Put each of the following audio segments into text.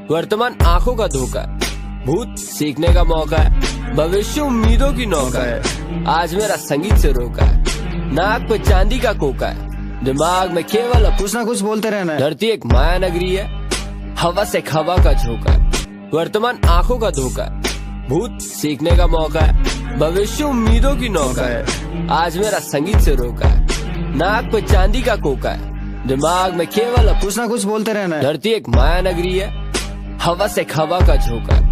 वर्तमान आंखों का धोखा है, भूत सीखने का मौका है, भविष्य उम्मीदों की नौका है। आज मेरा संगीत से रोका है, नाक पे चांदी का कोका है, दिमाग में केवल अब कुछ ना कुछ बोलते रहना है। धरती एक माया नगरी है, हवा से हवा का झोंका है। वर्तमान आंखों का धोखा है, भूत सीखने का मौका है, भविष्य उम्मीदों की नौका है। आज मेरा संगीत से रोका है, नाक पे चांदी का कोका है, दिमाग में केवल अब कुछ ना कुछ बोलते रहना है। धरती एक माया नगरी है, हवा से हवा का झोंका है।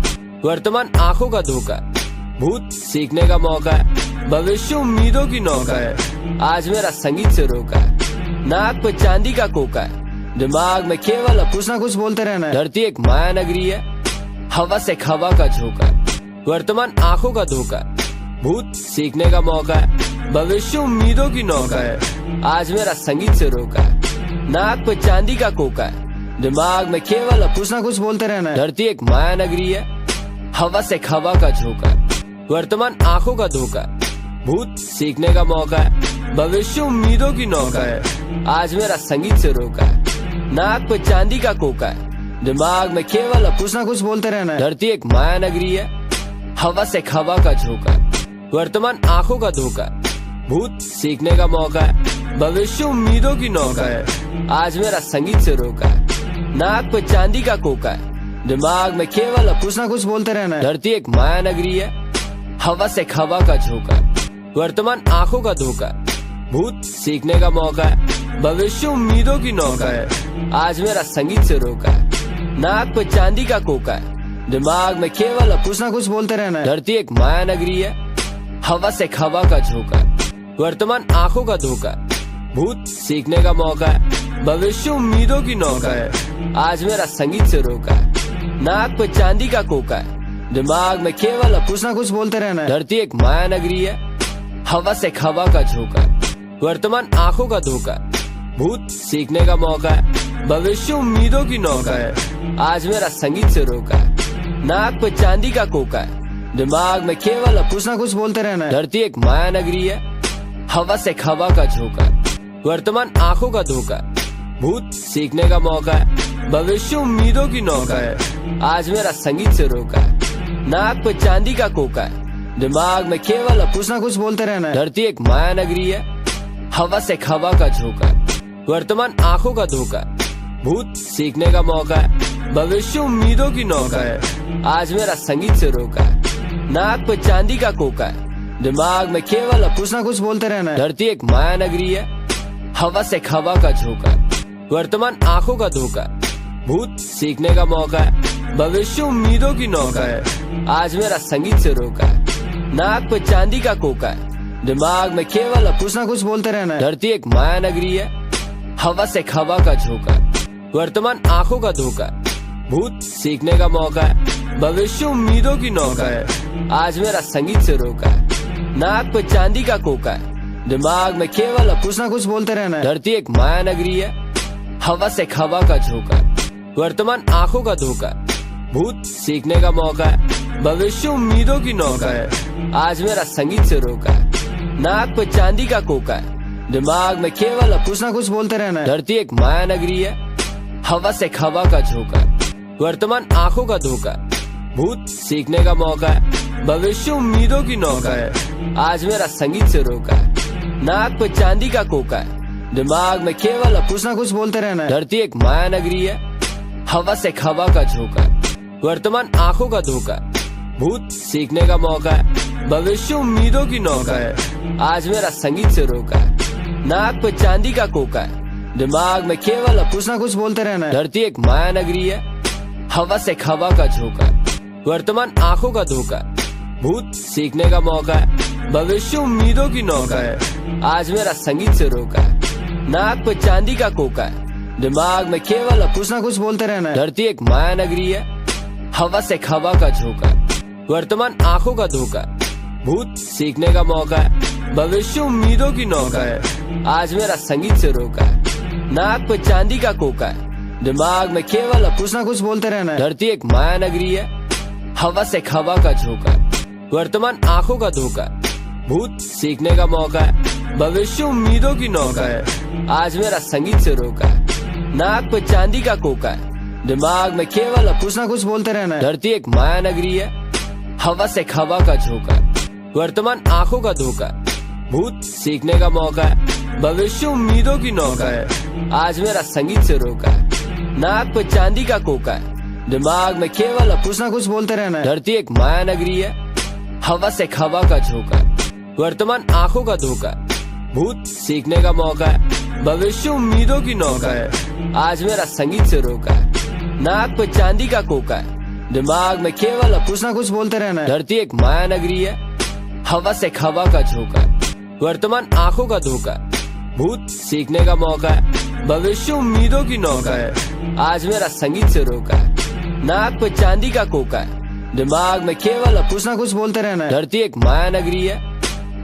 वर्तमान आंखों का धोखा है, भूत सीखने का मौका है, भविष्य उम्मीदों की नौका है। आज मेरा संगीत से रोका है, नाक पे चांदी का कोका है, दिमाग में केवल अब कुछ ना कुछ बोलते रहना है। धरती एक माया नगरी है, हवा से हवा का झोंका है। वर्तमान आंखों का धोखा है, भूत सीखने का मौका है, भविष्य उम्मीदों की नौका है। आज मेरा संगीत से रोका है, नाक पे चांदी का कोका है, दिमाग में केवल अब कुछ ना कुछ बोलते रहना है। धरती एक माया नगरी है, हवा से हवा का झोंका है। वर्तमान आंखों का धोखा है, भूत सीखने का मौका है, भविष्य उम्मीदों की नौका है। आज मेरा संगीत से रोका है, नाक पे चांदी का कोका है, दिमाग में केवल अब कुछ ना कुछ बोलते रहना है। धरती एक माया नगरी है, हवा से हवा का झोंका है। वर्तमान आंखों का धोखा है, भूत सीखने का मौका है, भविष्य उम्मीदों की नौका है। आज मेरा संगीत से रोका है, नाक पे चांदी का कोका है, दिमाग में केवल अब कुछ ना कुछ बोलते रहना है। धरती एक माया नगरी है, हवा से हवा का झोंका है। वर्तमान आंखों का धोखा है, भूत सीखने का मौका है, भविष्य उम्मीदों की नौका है। आज मेरा संगीत से रोका है, नाक पे चांदी का कोका है, दिमाग में केवल अब कुछ ना कुछ बोलते रहना है। धरती एक माया नगरी है, हवा से हवा का झोंका है। वर्तमान आंखों का धोखा है, भूत सीखने का मौका है, भविष्य उम्मीदों की नौका है। आज मेरा संगीत से रोका है, नाक पे चांदी का कोका है, दिमाग में केवल अब कुछ ना कुछ बोलते रहना है। धरती एक माया नगरी है, हवा से हवा का झोंका है। वर्तमान आंखों का धोखा है, भूत सीखने का मौका है, भविष्य उम्मीदों की नौका है। आज मेरा संगीत से रोका है, नाक पे चांदी का कोका है, दिमाग में केवल अब कुछ ना कुछ बोलते रहना है। धरती एक माया नगरी है, हवा से हवा का झोंका है। वर्तमान आंखों का धोखा है, भूत सीखने का मौका है, भविष्य उम्मीदों की नौका है। आज मेरा संगीत से रोका है, नाक पे चांदी का कोका है, दिमाग में केवल अब कुछ ना कुछ बोलते रहना है। धरती एक माया नगरी है, हवा से हवा का झोंका है। वर्तमान आंखों का धोखा है, भूत सीखने का मौका है, भविष्य उम्मीदों की नौका है। आज मेरा संगीत से रोका है, नाक पे चांदी का कोका है, दिमाग में केवल अब कुछ ना कुछ बोलते रहना है। धरती एक माया नगरी है, हवा से हवा का झोंका है। वर्तमान आंखों का धोखा है, भूत सीखने का मौका है, भविष्य उम्मीदों की नौका है। आज मेरा संगीत से रोका है, नाक पे चांदी का कोका है, दिमाग में केवल अब कुछ ना कुछ बोलते रहना है। धरती एक माया नगरी है, हवा से हवा का झोंका है। वर्तमान आंखों का धोखा है, भूत सीखने का मौका है, भविष्य उम्मीदों की नौका है। आज मेरा संगीत से रोका है, नाक पे चांदी का कोका है, दिमाग में केवल अब कुछ ना कुछ बोलते रहना है। धरती एक माया नगरी है, हवा से हवा का झोंका है। वर्तमान आंखों का धोखा है, भूत सीखने का मौका है, भविष्य उम्मीदों की नौका है। आज मेरा संगीत से रोका है, नाक पे चांदी का कोका है, दिमाग में केवल अब कुछ ना कुछ बोलते रहना है। धरती एक माया नगरी है, हवा से हवा का झोंका है। वर्तमान आंखों का धोखा है, भूत सीखने का मौका है, भविष्य उम्मीदों की नौका है। आज मेरा संगीत से रोका है, नाक पे चांदी का कोका है, दिमाग में केवल अब कुछ ना कुछ बोलते रहना है। धरती एक माया नगरी है, हवा से हवा का झोंका है। वर्तमान आंखों का धोखा है, भूत सीखने का मौका है, भविष्य उम्मीदों की नौका है। आज मेरा संगीत से रोका है, नाक पे चांदी का कोका है, दिमाग में केवल अब कुछ ना कुछ बोलते रहना है। धरती एक माया नगरी है, हवा से हवा का झोंका है। वर्तमान आंखों का धोखा है, भूत सीखने का मौका है, भविष्य उम्मीदों की नौका है। आज मेरा संगीत से रोका है, नाक पे चांदी का कोका है, दिमाग में केवल अब कुछ ना कुछ बोलते रहना है। धरती एक माया नगरी है, हवा से हवा का झोंका है। वर्तमान आंखों का धोखा है, भूत सीखने का मौका है, भविष्य उम्मीदों की नौका है। आज मेरा संगीत से रोका है, नाक पे चांदी का कोका है, दिमाग में केवल अब कुछ ना कुछ बोलते रहना है। धरती एक माया नगरी है, हवा से हवा का झोंका है। वर्तमान आंखों का धोखा है, भूत सीखने का मौका है, भविष्य उम्मीदों की नौका है। आज मेरा संगीत से रोका है, नाक पे चांदी का कोका है, दिमाग में केवल कुछ ना कुछ बोलते रहना है। धरती एक माया नगरी है, हवा से हवा का झोंका, वर्तमान आंखों का धोखा, भूत सीखने का मौका है, भविष्य उम्मीदों की नौका है। आज मेरा संगीत से रोका है, नाक पे चांदी का कोका है, दिमाग में केवल कुछ ना कुछ बोलते रहना है। धरती एक माया नगरी है, हवा से हवा का झोंका, वर्तमान आंखों का धोखा, भूत सीखने का मौका है, भविष्य उम्मीदों की नौका है। आज मेरा संगीत से रोका है, नाक पे चांदी का कोका है, दिमाग में केवल कुछ ना कुछ बोलते रहना है। धरती एक माया नगरी है, हवा से हवा का झोंका, वर्तमान आंखों का धोखा, भूत सीखने का मौका है, भविष्य उम्मीदों की नौका है। आज मेरा संगीत से रोका है, नाक पे चांदी का कोका है, दिमाग में केवल कुछ ना कुछ बोलते रहना है। धरती एक माया नगरी है,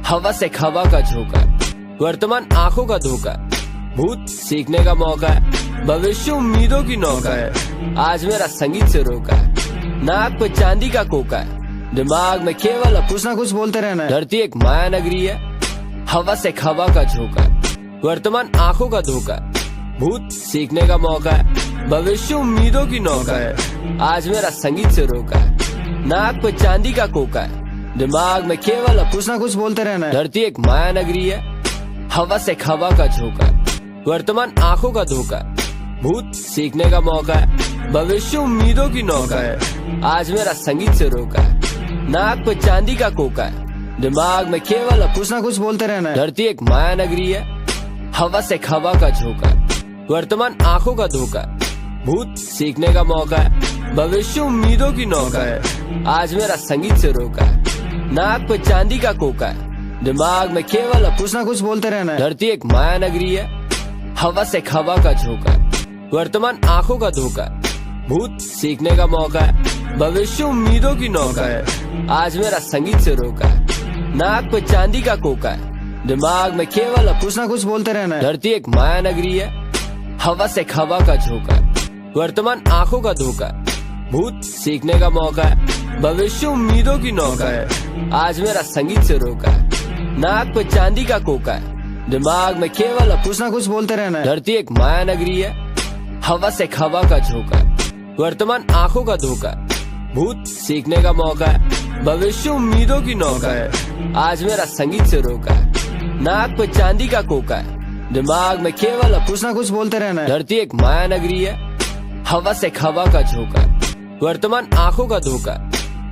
हवा से हवा का झोंका, वर्तमान आंखों का धोखा, भूत सीखने का मौका है, भविष्य उम्मीदों की नौका है। आज मेरा संगीत से रोका है, नाक पे चांदी का कोका है, दिमाग में केवल कुछ ना कुछ बोलते रहना है। धरती एक माया नगरी है, हवा से हवा का झोंका, वर्तमान आंखों का धोखा, भूत सीखने का मौका है, भविष्य उम्मीदों की नौका है। आज मेरा संगीत से रोका है, नाक पे चांदी का कोका है, दिमाग में केवल कुछ ना कुछ बोलते रहना है। धरती एक माया नगरी है, हवा से हवा का झोंका, वर्तमान आंखों का धोखा, भूत सीखने का मौका है, भविष्य उम्मीदों की नौका है। आज मेरा संगीत से रोका है, नाक पे चांदी का कोका है, दिमाग में केवल कुछ ना कुछ बोलते रहना है। धरती एक माया नगरी है, हवा से हवा का झोंका, वर्तमान आंखों का धोखा, भूत सीखने का मौका है, भविष्य उम्मीदों की नौका है। आज मेरा संगीत से रोका है, नाक पे चांदी का कोका है, दिमाग में केवल कुछ ना कुछ बोलते रहना है। धरती एक माया नगरी है, हवा से हवा का झोंका, वर्तमान आंखों का धोखा, भूत सीखने का मौका है, भविष्य उम्मीदों की नौका है। आज मेरा संगीत से रोका है, नाक पे चांदी का कोका है, दिमाग में केवल कुछ ना कुछ बोलते रहना है। धरती एक माया नगरी है, हवा से हवा का झोंका, वर्तमान आंखों का धोखा, भूत सीखने का मौका है, भविष्य उम्मीदों की नौका है। आज मेरा संगीत से रोका है, नाक पे चांदी का कोका है, दिमाग में केवल कुछ ना कुछ बोलते रहना है। धरती एक माया नगरी है, हवा से हवा का झोंका, वर्तमान आंखों का धोखा, भूत सीखने का मौका है, भविष्य उम्मीदों की नौका है। आज मेरा संगीत से रोका है, नाक पे चांदी का कोका है, दिमाग में केवल कुछ ना कुछ बोलते रहना है। धरती एक माया नगरी है, हवा से हवा का झोंका, वर्तमान आंखों का धोखा,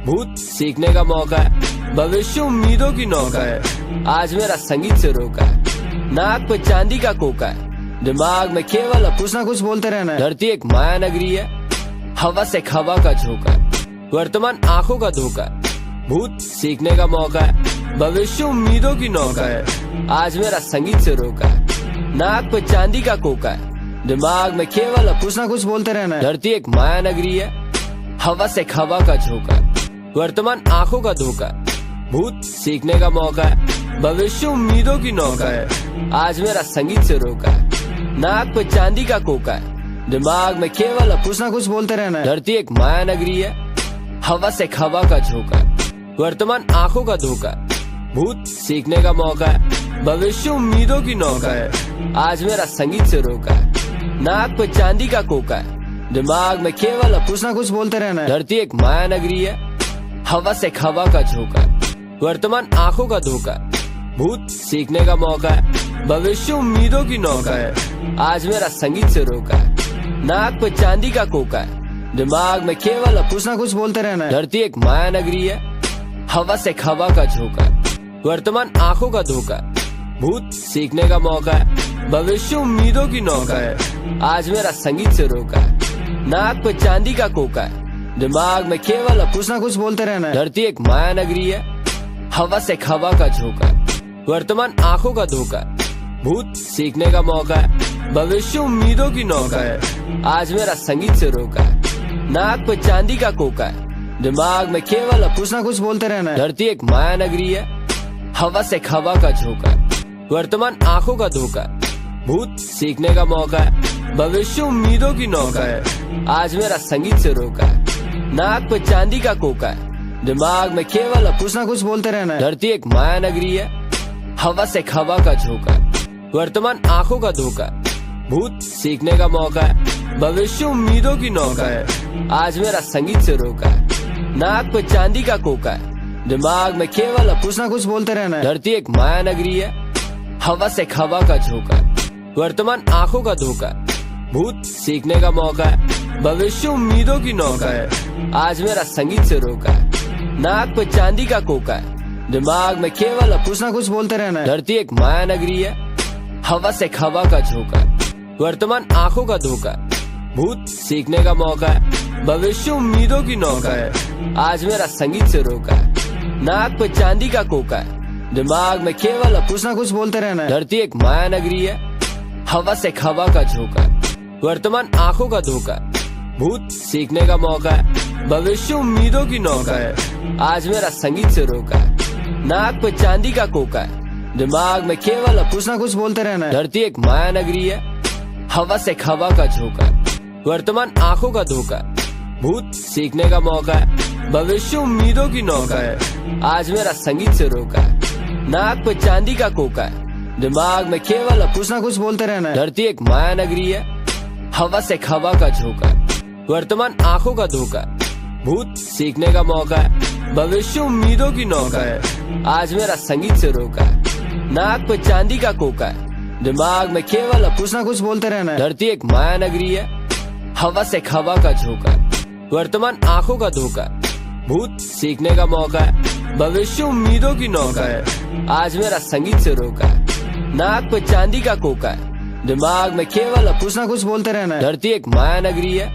भूत सीखने का मौका है, भविष्य उम्मीदों की नौका है। आज मेरा संगीत से रोका है, नाक पे चांदी का कोका है, दिमाग में केवल कुछ ना कुछ बोलते रहना है। धरती एक माया नगरी है, हवा से हवा का झोंका, वर्तमान आंखों का धोखा, भूत सीखने का मौका है, भविष्य उम्मीदों की नौका है। आज मेरा संगीत से रोका है, नाक पे चांदी का कोका है, दिमाग में केवल कुछ ना कुछ बोलते रहना है। धरती एक माया नगरी है, हवा से हवा का झोंका, वर्तमान आंखों का धोखा, भूत सीखने का मौका है, भविष्य उम्मीदों की नौका है। आज मेरा संगीत से रोका है, नाक पे चांदी का कोका है, दिमाग में केवल कुछ ना कुछ बोलते रहना है। धरती एक माया नगरी है, हवा से हवा का झोंका, वर्तमान आंखों का धोखा, भूत सीखने का मौका है, भविष्य उम्मीदों की नौका है। आज मेरा संगीत से रोका है, नाक पे चांदी का कोका है, दिमाग में केवल कुछ ना कुछ बोलते रहना है। धरती एक माया नगरी है, हवा से हवा का झोंका, वर्तमान आंखों का धोखा, भूत सीखने का मौका है, भविष्य उम्मीदों की नौका है। आज मेरा संगीत से रोका है, नाक पे चांदी का कोका है, दिमाग में केवल कुछ ना कुछ बोलते रहना है। धरती एक माया नगरी है, हवा से हवा का झोंका, वर्तमान आंखों का धोखा, भूत सीखने का मौका है, भविष्य उम्मीदों की नौका है। आज मेरा संगीत से रोका है, नाक पे चांदी का कोका है, दिमाग में केवल कुछ ना कुछ बोलते रहना है। धरती एक माया नगरी है, हवा से हवा का झोंका, वर्तमान आंखों का धोखा, भूत सीखने का मौका है, भविष्य उम्मीदों की नौका है। आज मेरा संगीत से रोका है, नाक पे चांदी का कोका है, दिमाग में केवल कुछ ना कुछ बोलते रहना है। धरती एक माया नगरी है, हवा से हवा का झोंका, वर्तमान आंखों का धोखा, भूत सीखने का मौका है, भविष्य उम्मीदों की नौका है। आज मेरा संगीत से रोका है, नाक पे चांदी का कोका है, दिमाग में केवल कुछ ना कुछ बोलते रहना है। धरती एक माया नगरी है, हवा से हवा का झोंका, वर्तमान आंखों का धोखा, भूत सीखने का मौका है, भविष्य उम्मीदों की नौका है, आज मेरा संगीत से रोका है। नाक पे चांदी का कोका है, दिमाग में केवल कुछ ना कुछ बोलते रहना है। धरती एक माया नगरी है, हवा से हवा का झोंका है, वर्तमान आंखों का धोखा है, भूत सीखने का मौका है, भविष्य उम्मीदों की नौका है, आज मेरा संगीत से रोका है। नाक पे चांदी का कोका है, दिमाग में केवल कुछ ना कुछ बोलते रहना है। धरती एक माया नगरी है, हवा से हवा का झोंका है, वर्तमान आंखों का धोखा है, भूत सीखने का मौका है, भविष्य उम्मीदों की नौका है, आज मेरा संगीत से रोका है। नाक पे चांदी का कोका है, दिमाग में केवल कुछ ना कुछ बोलते रहना है। धरती एक माया नगरी है, हवा से हवा का झोंका है, वर्तमान आंखों का धोखा है, भूत सीखने का मौका है, भविष्य उम्मीदों की नौका है, आज मेरा संगीत से रोका है। नाक पे चांदी का कोका है, दिमाग में केवल कुछ ना कुछ बोलते रहना है। धरती एक माया नगरी है, हवा से हवा का झोंका है, वर्तमान आंखों का धोखा है, भूत सीखने का मौका है, भविष्य उम्मीदों की नौका है, आज मेरा संगीत से रोका है। नाक पे चांदी का कोका है, दिमाग में केवल कुछ ना कुछ बोलते रहना है। धरती एक माया नगरी है, हवा से हवा का झोंका है, वर्तमान आंखों का धोखा है, भूत सीखने का मौका है, भविष्य उम्मीदों की नौका है, आज मेरा संगीत से रोका है। नाक पे चांदी का कोका है, दिमाग में केवल कुछ ना कुछ बोलते रहना है। धरती एक माया नगरी है, हवा से हवा का झोंका है, वर्तमान आंखों का धोखा है, भूत सीखने का मौका है, भविष्य उम्मीदों की नौका है, आज मेरा संगीत से रोका है। नाक पे चांदी का कोका है, दिमाग में केवल कुछ ना कुछ बोलते रहना है। धरती एक माया नगरी है,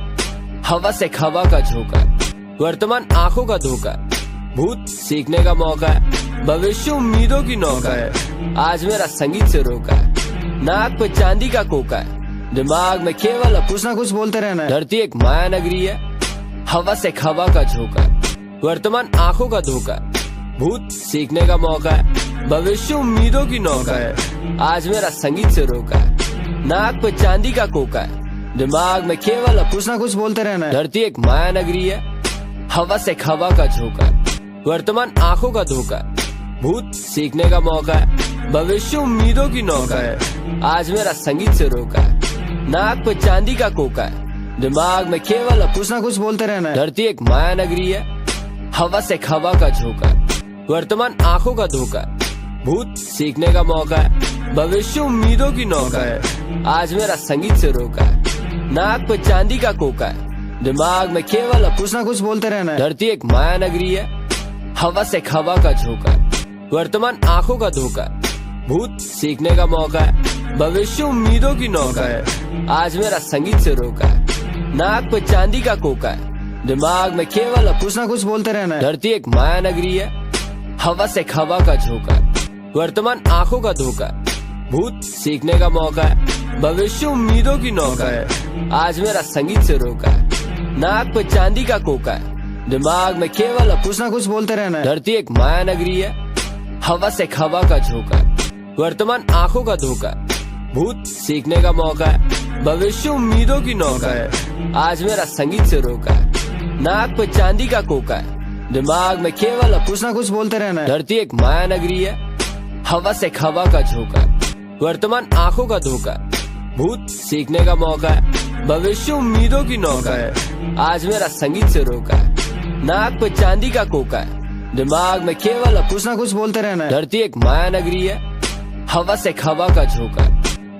हवा से हवा का झोंका है, वर्तमान आंखों का धोखा है, भूत सीखने का मौका है, भविष्य उम्मीदों की नौका है, आज मेरा संगीत से रोका है। नाक पे चांदी का कोका है, दिमाग में केवल कुछ ना कुछ बोलते रहना है। धरती एक माया नगरी है, हवा से हवा का झोंका है, वर्तमान आंखों का धोखा है, भूत सीखने का मौका है, भविष्य उम्मीदों की नौका है, आज मेरा संगीत से रोका है। नाक पे चांदी का कोका है, दिमाग में केवल कुछ ना कुछ बोलते रहना है। धरती एक माया नगरी है, हवा से हवा का झोंका है, वर्तमान आंखों का धोखा है, भूत सीखने का मौका है, भविष्य उम्मीदों की नौका है, आज मेरा संगीत से रोका है। नाक पे चांदी का कोका है, दिमाग में केवल कुछ ना कुछ बोलते रहना है। धरती एक माया नगरी है, हवा से हवा का झोंका है, वर्तमान आंखों का धोखा है, भूत सीखने का मौका है, भविष्य उम्मीदों की नौका है, आज मेरा संगीत से रोका है। नाक पे चांदी का कोका है, दिमाग में केवल कुछ ना कुछ बोलते रहना है। धरती एक माया नगरी है, हवा से हवा का झोंका है, वर्तमान आंखों का धोखा है, भूत सीखने का मौका है, भविष्य उम्मीदों की नौका है, आज मेरा संगीत से रोका है। नाक पे चांदी का कोका है, दिमाग में केवल कुछ ना कुछ बोलते रहना है। धरती एक माया नगरी है, हवा से हवा का झोंका है, वर्तमान आंखों का धोखा है, भूत सीखने का मौका है, भविष्य उम्मीदों की नौका है, आज मेरा संगीत से रोका है। नाक पे चांदी का कोका है, दिमाग में केवल कुछ ना कुछ बोलते रहना है। धरती एक माया नगरी है, हवा से हवा का झोंका है, वर्तमान आंखों का धोखा है, भूत सीखने का मौका है, भविष्य उम्मीदों की नौका है, आज मेरा संगीत से रोका है। नाक पे चांदी का कोका है, दिमाग में केवल कुछ ना कुछ बोलते रहना है। धरती एक माया नगरी है, हवा से हवा का झोंका है, वर्तमान आंखों का धोखा है, भूत सीखने का मौका है, भविष्य उम्मीदों की नौका है, आज मेरा संगीत से रोका है। नाक पे चांदी का कोका है, दिमाग में केवल कुछ ना कुछ बोलते रहना है। धरती एक माया नगरी है, हवा से हवा का झोंका है,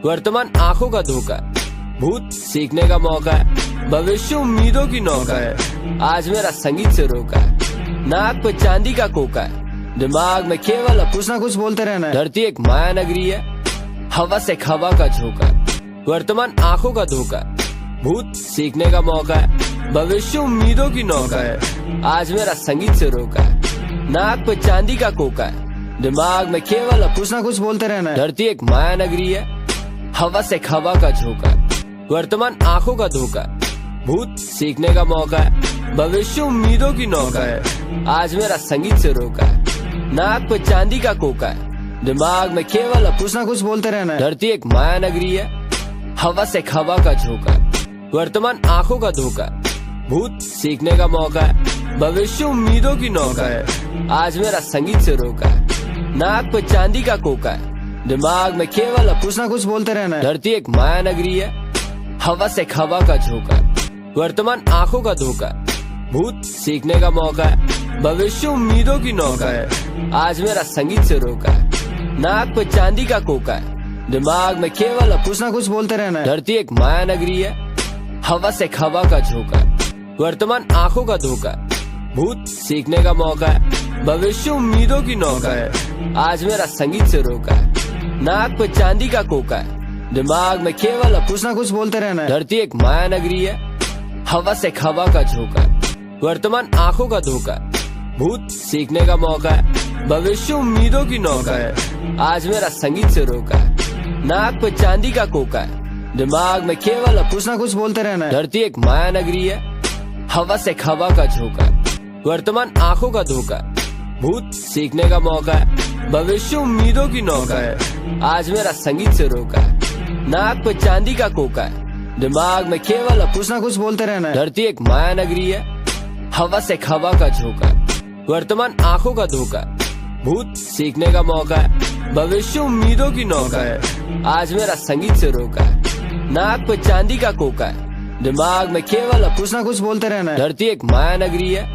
वर्तमान आंखों का धोखा है, भूत सीखने का मौका है, भविष्य उम्मीदों की नौका है, आज मेरा संगीत से रोका है। नाक पे चांदी का कोका है, दिमाग में केवल कुछ ना कुछ बोलते रहना है। धरती एक माया नगरी है, हवा से हवा का झोंका है, वर्तमान आंखों का धोखा है, भूत सीखने का मौका है, भविष्य उम्मीदों की नौका है, आज मेरा संगीत से रोका है। नाक पे चांदी का कोका है, दिमाग में केवल कुछ ना कुछ बोलते रहना है। धरती एक माया नगरी है, हवा से हवा का झोंका है, वर्तमान आंखों का धोखा है, भूत सीखने का मौका है, भविष्य उम्मीदों की नौका है, आज मेरा संगीत से रोका है। नाक पे चांदी का कोका है, दिमाग में केवल कुछ ना कुछ बोलते रहना है। धरती एक माया नगरी है, हवा से हवा का झोंका है, वर्तमान आंखों का धोखा है, भूत सीखने का मौका है, भविष्य उम्मीदों की नौका है, आज मेरा संगीत से रोका है। नाक पे चांदी का कोका है, दिमाग में केवल कुछ ना कुछ बोलते रहना है। धरती एक माया नगरी है, हवा से हवा का झोंका, वर्तमान आंखों का धोखा, भूत सीखने का मौका है, भविष्य उम्मीदों की नौका है। आज मेरा संगीत से रोका है, नाक पे चांदी का कोका है, दिमाग में केवल कुछ ना कुछ बोलते रहना है। धरती एक माया नगरी है, हवा से हवा का झोंका, वर्तमान आंखों का धोखा, भूत सीखने का मौका है, भविष्य उम्मीदों की नौका है। आज मेरा संगीत से रोका है, नाक पे चांदी का कोका है, दिमाग में केवल कुछ ना कुछ बोलते रहना है। धरती एक माया नगरी है, हवा से हवा का झोंका, वर्तमान आंखों का धोखा, भूत सीखने का मौका है, भविष्य उम्मीदों की नौका है। आज मेरा संगीत से रोका है, नाक पे चांदी का कोका है, दिमाग में केवल कुछ ना कुछ बोलते रहना है। धरती एक माया नगरी है, हवा से हवा का झोंका, वर्तमान आंखों का धोखा, भूत सीखने का मौका है, भविष्य उम्मीदों की नौका है। आज मेरा संगीत से रोका है, नाक पे चांदी का कोका है, दिमाग में केवल कुछ ना कुछ बोलते रहना है। धरती एक माया नगरी है, हवा से हवा का झोंका, वर्तमान आंखों का धोखा, भूत सीखने का मौका है, भविष्य उम्मीदों की नौका है। आज मेरा संगीत से रोका है, नाक पे चांदी का कोका है, दिमाग में केवल कुछ ना कुछ बोलते रहना है। धरती एक माया नगरी है,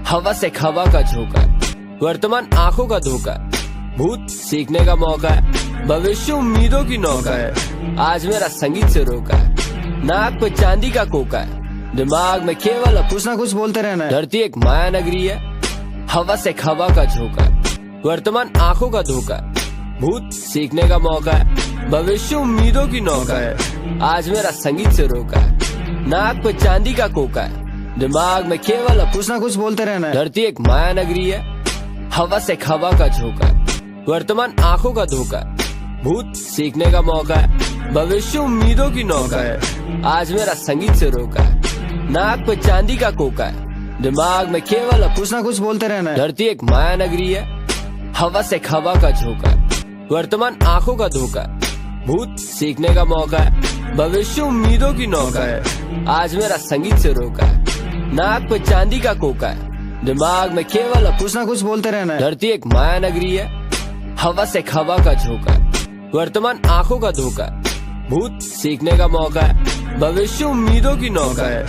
हवा से हवा का झोंका, वर्तमान आंखों का धोखा, भूत सीखने का मौका है, भविष्य उम्मीदों की नौका है। आज मेरा संगीत से रोका है, नाक पे चांदी का कोका है, दिमाग में केवल कुछ ना कुछ बोलते रहना है। धरती एक माया नगरी है, हवा से हवा का झोंका, वर्तमान आंखों का धोखा, भूत सीखने का मौका है, भविष्य उम्मीदों की नौका है। आज मेरा संगीत से रोका है, नाक पे चांदी का कोका है, दिमाग में केवल कुछ ना कुछ बोलते रहना है। धरती एक माया नगरी है, हवा से हवा का झोंका, वर्तमान आंखों का धोखा, भूत सीखने का मौका है, भविष्य उम्मीदों की नौका है। आज मेरा संगीत से रोका है, नाक पे चांदी का कोका है, दिमाग में केवल कुछ ना कुछ बोलते रहना है। धरती एक माया नगरी है, हवा से हवा का झोंका, वर्तमान आंखों का धोखा, भूत सीखने का मौका है, भविष्य उम्मीदों की नौका है। आज मेरा संगीत से रोका है, नाक पे चांदी का कोका है, दिमाग में केवल कुछ ना कुछ बोलते रहना है। धरती एक माया नगरी है, हवा से हवा का झोंका, वर्तमान आंखों का धोखा, भूत सीखने का मौका है, भविष्य उम्मीदों की नौका है।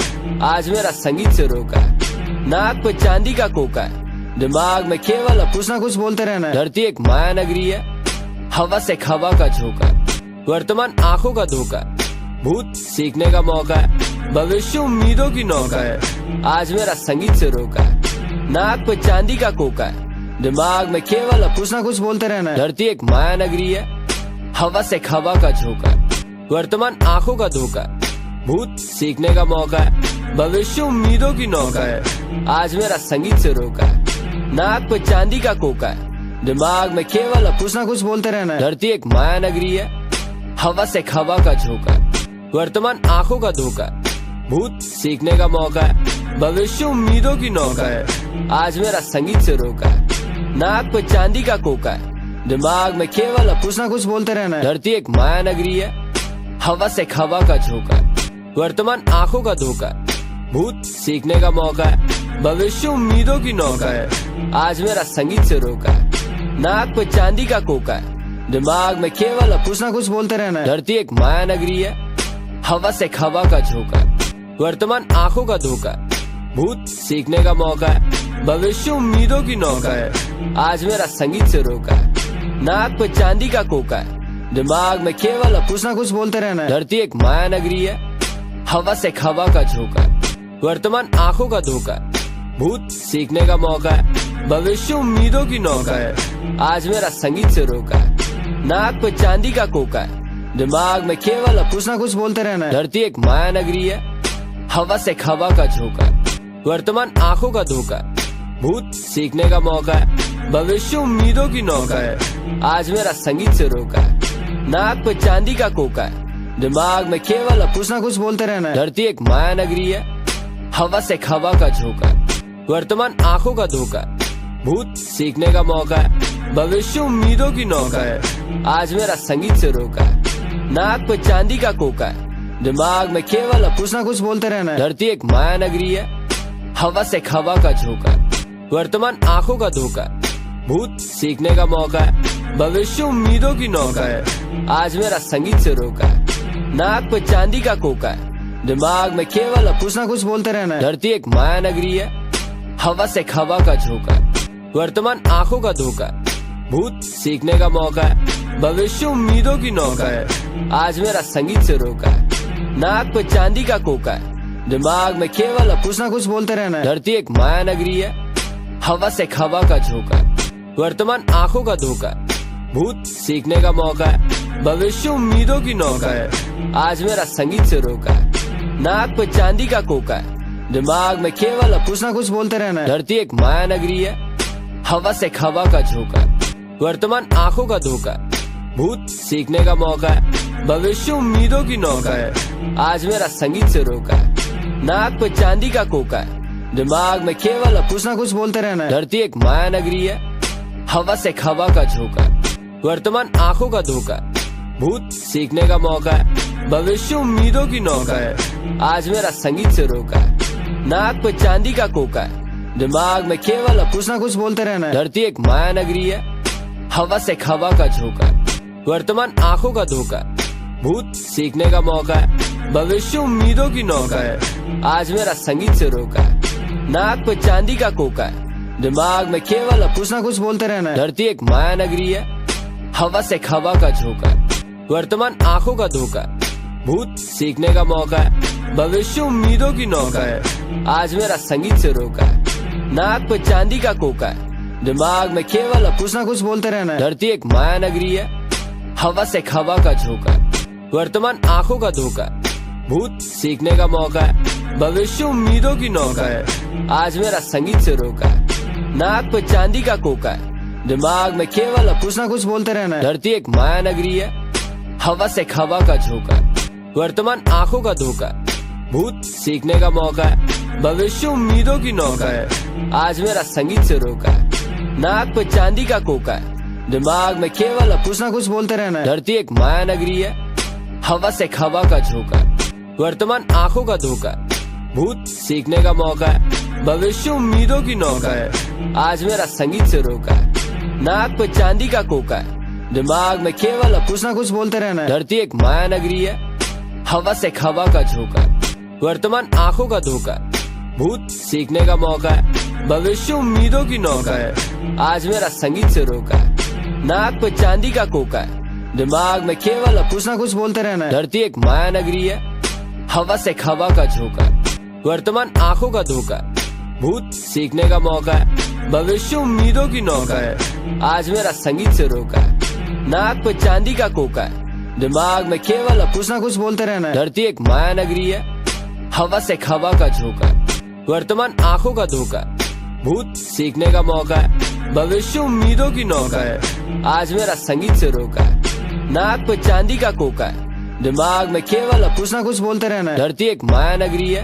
आज मेरा संगीत से रोका है, नाक पे चांदी का कोका है, दिमाग में केवल कुछ ना कुछ बोलते रहना है। धरती एक माया नगरी है, हवा से हवा का झोंका, वर्तमान आंखों का धोखा, भूत सीखने का मौका है, भविष्य उम्मीदों की नौका है। आज मेरा संगीत से रोका है, नाक पे चांदी का कोका है, दिमाग में केवल कुछ ना कुछ बोलते रहना है। धरती एक माया नगरी है, हवा से हवा का झोंका, वर्तमान आंखों का धोखा, भूत सीखने का मौका है, भविष्य उम्मीदों की नौका है। आज मेरा संगीत से रोका है, नाक पे चांदी का कोका है, दिमाग में केवल कुछ ना कुछ बोलते रहना है। धरती एक माया नगरी है, हवा से हवा का झोंका, वर्तमान आंखों का धोखा, भूत सीखने का मौका है, भविष्य उम्मीदों की नौका है। आज मेरा संगीत से रोका है, नाक पे चांदी का कोका है, दिमाग में केवल कुछ ना कुछ बोलते रहना है। धरती एक माया नगरी है, हवा से हवा का झोंका, वर्तमान आंखों का धोखा, भूत सीखने का मौका है, भविष्य उम्मीदों की नौका है। आज मेरा संगीत से रोका है, नाक पे चांदी का कोका है, दिमाग में केवल कुछ ना कुछ बोलते रहना है। धरती एक माया नगरी है, हवा से हवा का झोंका, वर्तमान आंखों का धोखा, भूत सीखने का मौका है, भविष्य उम्मीदों की नौका है। आज मेरा संगीत से रोका है, नाक पे चांदी का कोका है, दिमाग में केवल कुछ ना कुछ बोलते रहना है। धरती एक माया नगरी है, हवा से हवा का झोंका, वर्तमान आंखों का धोखा, भूत सीखने का मौका है, भविष्य उम्मीदों की नौका है। आज मेरा संगीत से रोका है, नाक पे चांदी का कोका है, दिमाग में केवल कुछ ना कुछ बोलते रहना है। धरती एक माया नगरी है, हवा से हवा का झोंका, वर्तमान आंखों का धोखा, भूत सीखने का मौका है, भविष्य उम्मीदों की नौका है। आज मेरा संगीत से रोका है, नाक पे चांदी का कोका है, दिमाग में केवल कुछ ना कुछ बोलते रहना है। धरती एक माया नगरी है, हवा से हवा का झोंका, वर्तमान आंखों का धोखा, भूत सीखने का मौका है, भविष्य उम्मीदों की नौका है। आज मेरा संगीत से रोका है, नाक पे चांदी का कोका है, दिमाग में केवल कुछ ना कुछ बोलते रहना है। धरती एक माया नगरी है, हवा से हवा का झोंका, वर्तमान आंखों का धोखा, भूत सीखने का मौका है, भविष्य उम्मीदों की नौका है। आज मेरा संगीत से रोका है, नाक पे चांदी का कोका है, दिमाग में केवल कुछ ना कुछ बोलते रहना है। धरती एक माया नगरी है, हवा से हवा का झोंका है, वर्तमान आंखों का धोखा है, भूत सीखने का मौका है, भविष्य उम्मीदों की नौका है, आज मेरा संगीत से रोका है। नाक पे चांदी का कोका है, दिमाग में केवल कुछ ना कुछ बोलते रहना है। धरती एक माया नगरी है, हवा से हवा का झोंका है, वर्तमान आंखों का धोखा है, भूत सीखने का मौका है, भविष्य उम्मीदों की नौका है, आज मेरा संगीत से रोका है। नाक पे चांदी का कोका है, दिमाग में केवल कुछ ना कुछ बोलते रहना है। धरती एक माया नगरी है, हवा से हवा का झोंका है, वर्तमान आंखों का धोखा है, भूत सीखने का मौका है, भविष्य उम्मीदों की नौका है, आज मेरा संगीत से रोका है। नाक पे चांदी का कोका है, दिमाग में केवल कुछ ना कुछ बोलते रहना है। धरती एक माया नगरी है, हवा से हवा का झोंका है, वर्तमान आंखों का धोखा है, भूत सीखने का मौका है, भविष्य उम्मीदों की नौका है, आज मेरा संगीत से रोका है। नाक पे चांदी का कोका है, दिमाग में केवल कुछ ना कुछ बोलते रहना है। धरती एक माया नगरी है, हवा से हवा का झोंका है, वर्तमान आंखों का धोखा है, भूत सीखने का मौका है, भविष्य उम्मीदों की नौका है, आज मेरा संगीत से रोका है। नाक पे चांदी का कोका है, दिमाग में केवल कुछ ना कुछ बोलते रहना है। धरती एक माया नगरी है, हवा से हवा का झोंका है, वर्तमान आंखों का धोखा है, भूत सीखने का मौका है, भविष्य उम्मीदों की नौका है, आज मेरा संगीत से रोका है। नाक पे चांदी का कोका है, दिमाग में केवल कुछ ना कुछ बोलते रहना है। धरती एक माया नगरी है, हवा से हवा का झोंका है, वर्तमान आंखों का धोखा है, भूत सीखने का मौका है, भविष्य उम्मीदों की नौका है, आज मेरा संगीत से रोका है। नाक पे चांदी का कोका है, दिमाग में केवल कुछ ना कुछ बोलते रहना है। धरती एक माया नगरी है, हवा से हवा का झोंका है, वर्तमान आंखों का धोखा है, भूत सीखने का मौका है, भविष्य उम्मीदों की नौका है, आज मेरा संगीत से रोका है। नाक पे चांदी का कोका है, दिमाग में केवल कुछ ना कुछ बोलते रहना है। धरती एक माया नगरी है, हवा से हवा का झोंका है, वर्तमान आंखों का धोखा है, भूत सीखने का मौका है, भविष्य उम्मीदों की नौका है, आज मेरा संगीत से रोका है। नाक पे चांदी का कोका है, दिमाग में केवल कुछ ना कुछ बोलते रहना है। धरती एक माया नगरी है, हवा से हवा का झोंका है, वर्तमान आंखों का धोखा है, भूत सीखने का मौका है, भविष्य उम्मीदों की नौका है, आज मेरा संगीत से रोका है। नाक पे चांदी का कोका है, दिमाग में केवल कुछ ना कुछ बोलते रहना है। धरती एक माया नगरी है, हवा से हवा का झोंका है, वर्तमान आंखों का धोखा है, भूत सीखने का मौका है, भविष्य उम्मीदों की नौका है, आज मेरा संगीत से रोका है। नाक पे चांदी का कोका है, दिमाग में केवल कुछ ना कुछ बोलते रहना है। धरती एक माया नगरी है, हवा से हवा का झोंका है, वर्तमान आंखों का धोखा है, भूत सीखने का मौका है, भविष्य उम्मीदों की नौका है, आज मेरा संगीत से रोका है। नाक पे चांदी का कोका है, दिमाग में केवल कुछ ना कुछ बोलते रहना है। धरती एक माया नगरी है,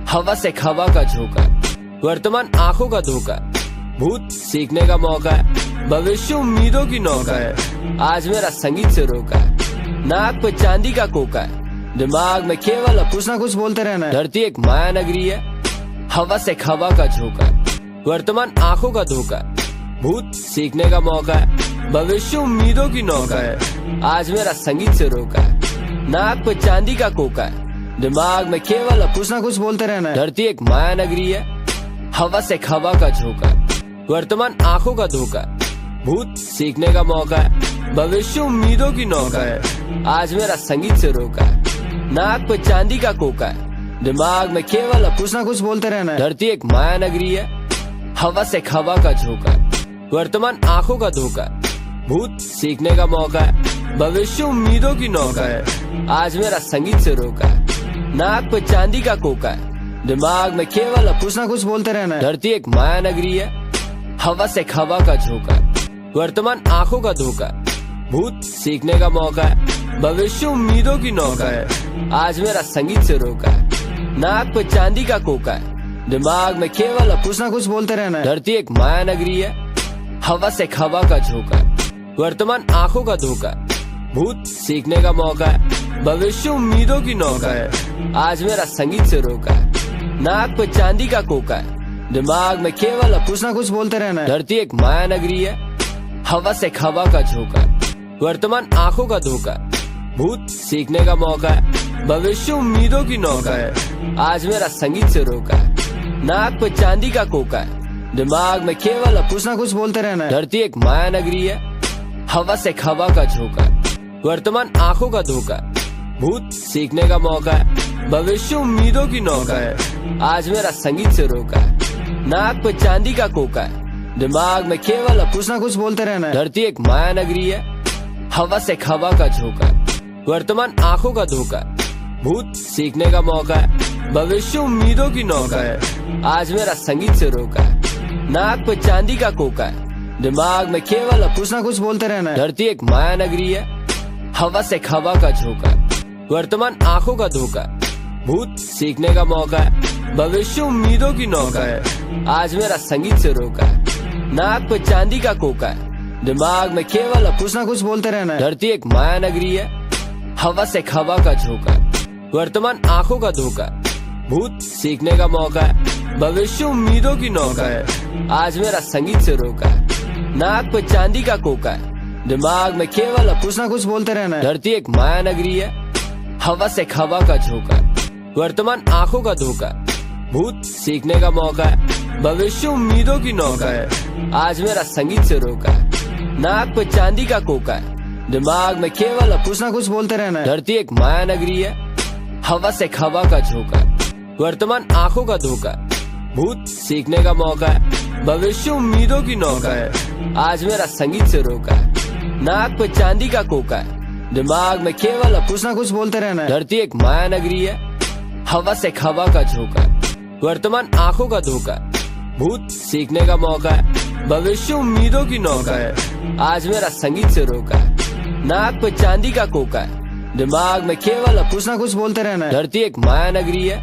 हवा से हवा का झोंका है, वर्तमान आंखों का धोखा है, भूत सीखने का मौका है, भविष्य उम्मीदों की नौका है, आज मेरा संगीत से रोका है। नाक पे चांदी का कोका है, दिमाग में केवल कुछ ना कुछ बोलते रहना है। धरती एक माया नगरी है, हवा से हवा का झोंका है, वर्तमान आंखों का धोखा है, भूत सीखने का मौका है, भविष्य उम्मीदों की नौका है, आज मेरा संगीत से रोका है। नाक पे चांदी का कोका है, दिमाग में केवल कुछ ना कुछ बोलते रहना है। धरती एक माया नगरी है, हवा से हवा का झोंका है, वर्तमान आंखों का धोखा है, भूत सीखने का मौका है, भविष्य उम्मीदों की नौका है, आज मेरा संगीत से रोका है। नाक पे चांदी का कोका है, दिमाग में केवल कुछ ना कुछ बोलते रहना है। धरती एक माया नगरी है, हवा से हवा का झोंका है, वर्तमान आंखों का धोखा है, भूत सीखने का मौका है, भविष्य उम्मीदों की नौका है, आज मेरा संगीत से रोका है। नाक पे चांदी का कोका है, दिमाग में केवल कुछ ना कुछ बोलते रहना है। धरती एक माया नगरी है, हवा से हवा का झोंका है, वर्तमान आंखों का धोखा है, भूत सीखने का मौका है, भविष्य उम्मीदों की नौका है, आज मेरा संगीत से रोका है। नाक पे चांदी का कोका है, दिमाग में केवल कुछ ना कुछ बोलते रहना है। धरती एक माया नगरी है, हवा से हवा का झोंका है, वर्तमान आंखों का धोखा है, भूत सीखने का मौका है, भविष्य उम्मीदों की नौका है, आज मेरा संगीत से रोका है। नाक पे चांदी का कोका है, दिमाग में केवल कुछ ना कुछ बोलते रहना है। धरती एक माया नगरी है, हवा से हवा का झोंका है, वर्तमान आंखों का धोखा, भूत सीखने का मौका है, भविष्य उम्मीदों की नौका है। आज मेरा संगीत से रोका है, नाक पे चांदी का कोका है, दिमाग में केवल कुछ ना कुछ बोलते रहना है। धरती एक माया नगरी है, हवा से हवा का झोंका है, वर्तमान आंखों का धोखा है। भूत सीखने का मौका है, भविष्य उम्मीदों की नौका है। आज मेरा संगीत से रोका है, नाक पे चांदी का कोका है, दिमाग में केवल कुछ ना कुछ बोलते रहना है। धरती एक माया नगरी है, हवा से हवा का झोंका है, वर्तमान आंखों का धोखा है। भूत सीखने का मौका है, भविष्य उम्मीदों की नौका है। आज मेरा संगीत से रोका है, नाक पे चांदी का कोका है, दिमाग में केवल कुछ ना कुछ बोलते रहना है। धरती एक माया नगरी है, हवा से हवा का झोंका है, वर्तमान आंखों का धोखा है। भूत सीखने का मौका है, भविष्य उम्मीदों की नौका है। आज मेरा संगीत से रोका है, नाक पे चांदी का कोका है, दिमाग में केवल कुछ ना कुछ बोलते रहना है। धरती एक माया नगरी है, हवा से हवा का झोंका है, वर्तमान आंखों का धोखा है। भूत सीखने का मौका है, भविष्य उम्मीदों की नौका है। आज मेरा संगीत से रोका है, नाक पे चांदी का कोका है, दिमाग में केवल कुछ ना कुछ बोलते रहना है। धरती एक माया नगरी है, हवा से हवा का झोंका है, वर्तमान आंखों का धोखा है। भूत सीखने का मौका है, भविष्य उम्मीदों की नौका है। आज मेरा संगीत से रोका है, नाक पे चांदी का कोका है, दिमाग में केवल कुछ ना कुछ बोलते रहना है। धरती एक माया नगरी है, हवा से हवा का झोंका है, वर्तमान आंखों का धोखा है। भूत सीखने का मौका है, भविष्य उम्मीदों की नौका है। आज मेरा संगीत से रोका है, नाक पे चांदी का कोका है, दिमाग में केवल कुछ ना कुछ बोलते रहना है। धरती एक माया नगरी है, हवा से हवा का झोंका है, वर्तमान आंखों का धोखा है। भूत सीखने का मौका है, भविष्य उम्मीदों की नौका है। आज मेरा संगीत से रोका है, नाक पे चांदी का कोका है, दिमाग में केवल कुछ ना कुछ बोलते रहना है। धरती एक माया नगरी है,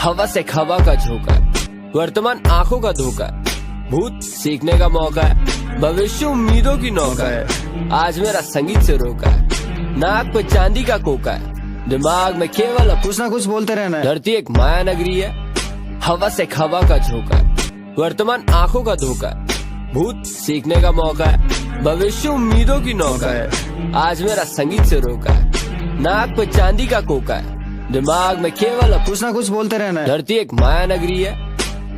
हवा से हवा का झोंका है, वर्तमान आंखों का धोखा है। भूत सीखने का मौका है, भविष्य उम्मीदों की नौका है। आज मेरा संगीत से रोका है, नाक पे चांदी का कोका है, दिमाग में केवल कुछ ना कुछ बोलते रहना है। धरती एक माया नगरी है, हवा से हवा का झोंका है, वर्तमान आंखों का धोखा है। भूत सीखने का मौका है, भविष्य उम्मीदों की नौका है। आज मेरा संगीत से रोका है, नाक पे चांदी का कोका है, दिमाग में केवल कुछ ना कुछ बोलते रहना है। धरती एक माया नगरी है,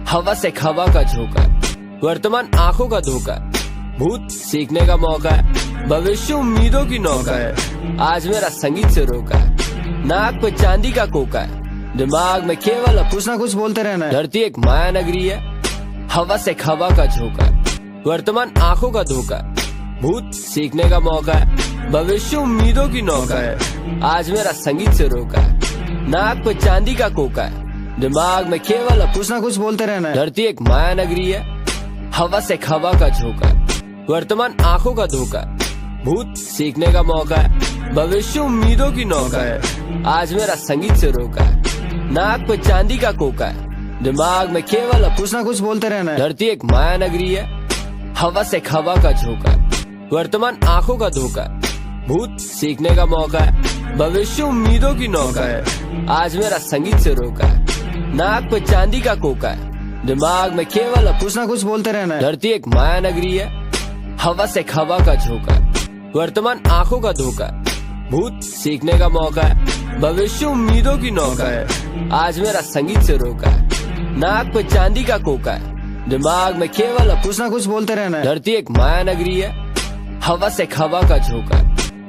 हवा से हवा का झोंका है, वर्तमान आंखों का धोखा है। भूत सीखने का मौका है, भविष्य उम्मीदों की नौका है। आज मेरा संगीत से रोका है, नाक पे चांदी का कोका है, दिमाग में केवल कुछ ना कुछ बोलते रहना है। धरती एक माया नगरी है, हवा से हवा का झोंका है, वर्तमान आंखों का धोखा है। भूत सीखने का मौका है, भविष्य उम्मीदों की नौका है। आज मेरा संगीत से रोका है, नाक पे चांदी का कोका है, दिमाग में केवल कुछ ना कुछ बोलते रहना है। धरती एक माया नगरी है, हवा से हवा का झोंका है, वर्तमान आंखों का धोखा है। भूत सीखने का मौका है, भविष्य उम्मीदों की नौका है। आज मेरा संगीत से रोका है, नाक पे चांदी का कोका है, दिमाग में केवल कुछ ना कुछ बोलते रहना है। धरती एक माया नगरी है, हवा से हवा का झोंका है, वर्तमान आंखों का धोखा है। भूत सीखने का मौका है, भविष्य उम्मीदों की नौका है। आज मेरा संगीत से रोका है, नाक पे चांदी का कोका है, दिमाग में केवल कुछ ना कुछ बोलते रहना है। धरती एक माया नगरी है, हवा से हवा का झोंका है, वर्तमान आंखों का धोखा है। भूत सीखने का मौका है, भविष्य उम्मीदों की नौका है। आज मेरा संगीत से रोका है, नाक पे चांदी का कोका है, दिमाग में केवल कुछ ना कुछ बोलते रहना है। धरती एक माया नगरी है, हवा से हवा का झोंका है,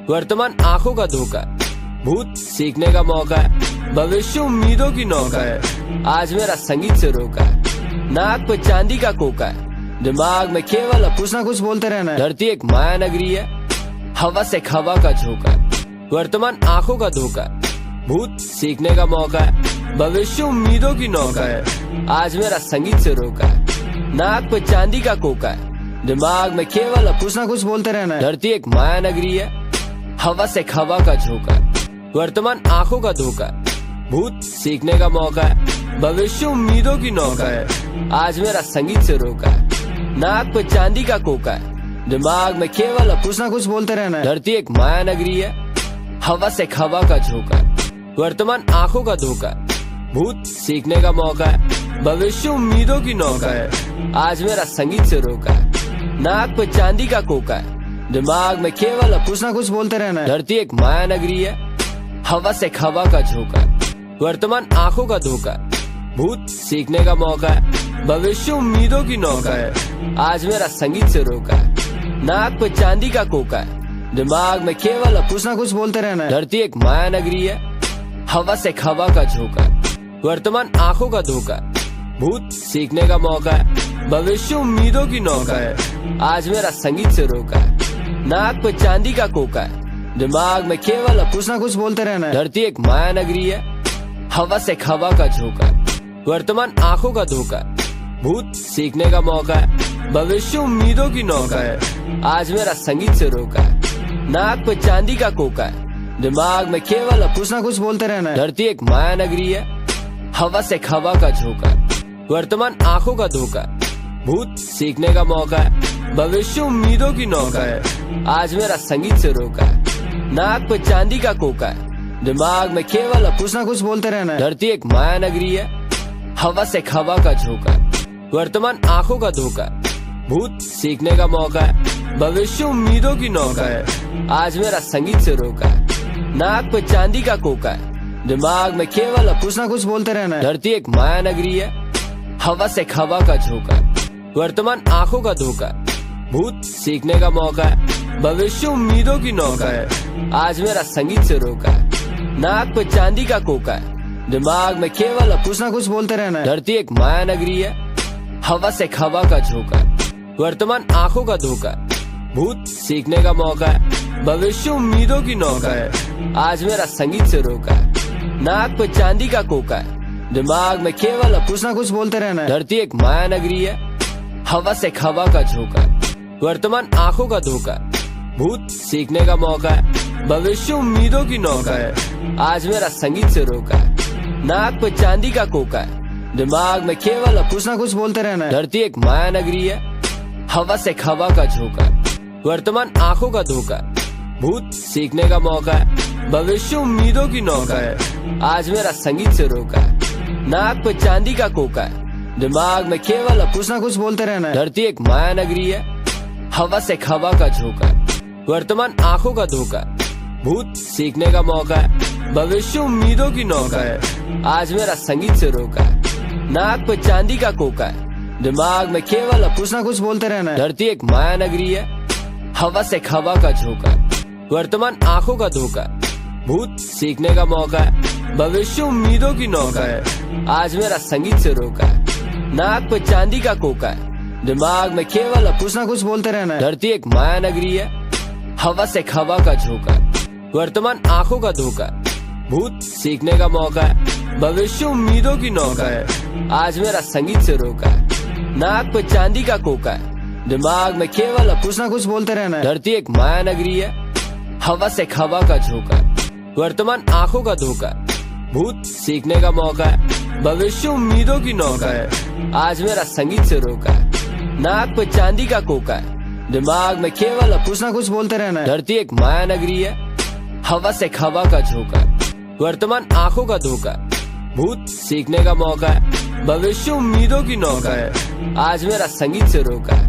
वर्तमान आंखों का धोखा है। भूत सीखने का मौका है, भविष्य उम्मीदों की नौका है। आज मेरा संगीत से रोका है, नाक पे चांदी का कोका है, दिमाग में केवल कुछ ना कुछ बोलते रहना है। धरती एक माया नगरी है, हवा से हवा का झोंका है, वर्तमान आंखों का धोखा है। भूत सीखने का मौका है, भविष्य उम्मीदों की नौका है। आज मेरा संगीत से रोका है, नाक पे चांदी का कोका है, दिमाग में केवल कुछ ना कुछ बोलते रहना है। धरती एक माया नगरी है, हवा से हवा का झोंका है, वर्तमान आंखों का धोखा है। भूत सीखने का मौका है, भविष्य उम्मीदों की नौका है। आज मेरा संगीत से रोका है, नाक पे चांदी का कोका है, दिमाग में केवल कुछ ना कुछ बोलते रहना है। धरती एक माया नगरी है, हवा से हवा का झोंका है, वर्तमान आंखों का धोखा है। भूत सीखने का मौका है, भविष्य उम्मीदों की नौका है। आज मेरा संगीत से रोका है, नाक पे चांदी का कोका है, दिमाग में केवल कुछ ना कुछ बोलते रहना है। धरती एक माया नगरी है, हवा से हवा का झोंका है, वर्तमान आंखों का धोखा है, भूत सीखने का मौका है, भविष्य उम्मीदों की नौका है, आज मेरा संगीत से रोका है, नाक पे चांदी का कोका है, दिमाग में केवल कुछ ना कुछ बोलते रहना है। धरती एक माया नगरी है, हवा से हवा का झोंका है, वर्तमान आंखों का धोखा है, भूत सीखने का मौका है, भविष्य उम्मीदों की नौका है, आज मेरा संगीत से रोका है, नाक पे चांदी का कोका है, दिमाग में केवल कुछ ना कुछ बोलते रहना है। धरती एक माया नगरी है, हवा से हवा का झोंका है, वर्तमान आंखों का धोखा है, भूत सीखने का मौका है, भविष्य उम्मीदों की नौका है, आज मेरा संगीत से रोका है, नाक पे चांदी का कोका है, दिमाग में केवल कुछ ना कुछ बोलते रहना है। धरती एक माया नगरी है, हवा से हवा का झोंका है, वर्तमान आंखों का धोखा है, भूत सीखने का मौका है, भविष्य उम्मीदों की नौका है, आज मेरा संगीत से रोका है, नाक पे चांदी का कोका है, दिमाग में केवल कुछ ना कुछ बोलते रहना है। धरती एक माया नगरी है, हवा से हवा का झोंका है, वर्तमान आंखों का धोखा है, भूत सीखने का मौका है, भविष्य उम्मीदों की नौका है, आज मेरा संगीत से रोका है, नाक पे चांदी का कोका है, दिमाग में केवल कुछ ना कुछ बोलते रहना है। धरती एक माया नगरी है, हवा से हवा का झोंका है, वर्तमान आंखों का धोखा है, भूत सीखने का मौका है, भविष्य उम्मीदों की नौका है, आज मेरा संगीत से रोका है, नाक पे चांदी का कोका है, दिमाग में केवल कुछ ना कुछ बोलते रहना है। धरती एक माया नगरी है, हवा से हवा का झोंका है, वर्तमान आंखों का धोखा है, भूत सीखने का मौका है, भविष्य उम्मीदों की नौका है, आज मेरा संगीत से रोका है, नाक पे चांदी का कोका है, दिमाग में केवल कुछ ना कुछ बोलते रहना है। धरती एक माया नगरी है, हवा से हवा का झोंका है, वर्तमान आंखों का धोखा है, भूत सीखने का मौका है, भविष्य उम्मीदों की नौका है, आज मेरा संगीत से रोका है, नाक पे चांदी का कोका है, दिमाग में केवल कुछ ना कुछ बोलते रहना है। धरती एक माया नगरी है, हवा से हवा का झोंका है, वर्तमान आंखों का धोखा है, भूत सीखने का मौका है, भविष्य उम्मीदों की नौका है, आज मेरा संगीत से रोका है, नाक पे चांदी का कोका है, दिमाग में केवल कुछ ना कुछ बोलते रहना है। धरती एक माया नगरी है, हवा से हवा का झोंका है, वर्तमान आंखों का धोखा है, भूत सीखने का मौका है, भविष्य उम्मीदों की नौका है, आज मेरा संगीत से रोका है, नाक पे चांदी का कोका है, दिमाग में केवल कुछ ना कुछ बोलते रहना है। धरती एक माया नगरी है, हवा से हवा का झोंका है, वर्तमान आंखों का धोखा है, भूत सीखने का मौका है, भविष्य उम्मीदों की नौका है, आज मेरा संगीत से रोका है, नाक पे चांदी का कोका है, दिमाग में केवल कुछ ना कुछ बोलते रहना है। धरती एक माया नगरी है, हवा से हवा का झोंका है, वर्तमान आंखों का धोखा है, भूत सीखने का मौका है, भविष्य उम्मीदों की नौका है, आज मेरा संगीत से रोका है, नाक पे चांदी का कोका है, दिमाग में केवल कुछ ना कुछ बोलते रहना है। धरती एक माया नगरी है, हवा से हवा का झोंका है, वर्तमान आंखों का धोखा है, भूत सीखने का मौका है, भविष्य उम्मीदों की नौका है, आज मेरा संगीत से रोका है, नाक पे चांदी का कोका है, दिमाग में केवल कुछ ना कुछ बोलते रहना है। धरती एक माया नगरी है, हवा से हवा का झोंका है, वर्तमान आंखों का धोखा है, भूत सीखने का मौका है, भविष्य उम्मीदों की नौका है, आज मेरा संगीत से रोका है,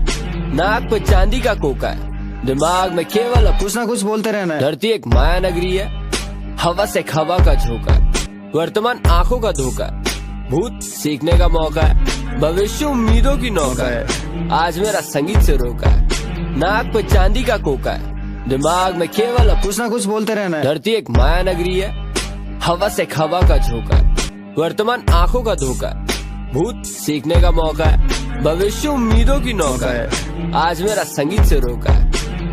नाक पे चांदी का कोका है, दिमाग में केवल कुछ ना कुछ बोलते रहना है। धरती एक माया नगरी है, हवा से हवा का झोंका है, वर्तमान आंखों का धोखा है, भूत सीखने का मौका है, भविष्य उम्मीदों की नौका है, आज मेरा संगीत से रोका है, नाक पे चांदी का कोका है, दिमाग में केवल कुछ ना कुछ बोलते रहना है। धरती एक माया नगरी है, हवा से हवा का झोंका है, वर्तमान आंखों का धोखा है, भूत सीखने का मौका है, भविष्य उम्मीदों की नौका है, आज मेरा संगीत से रोका है,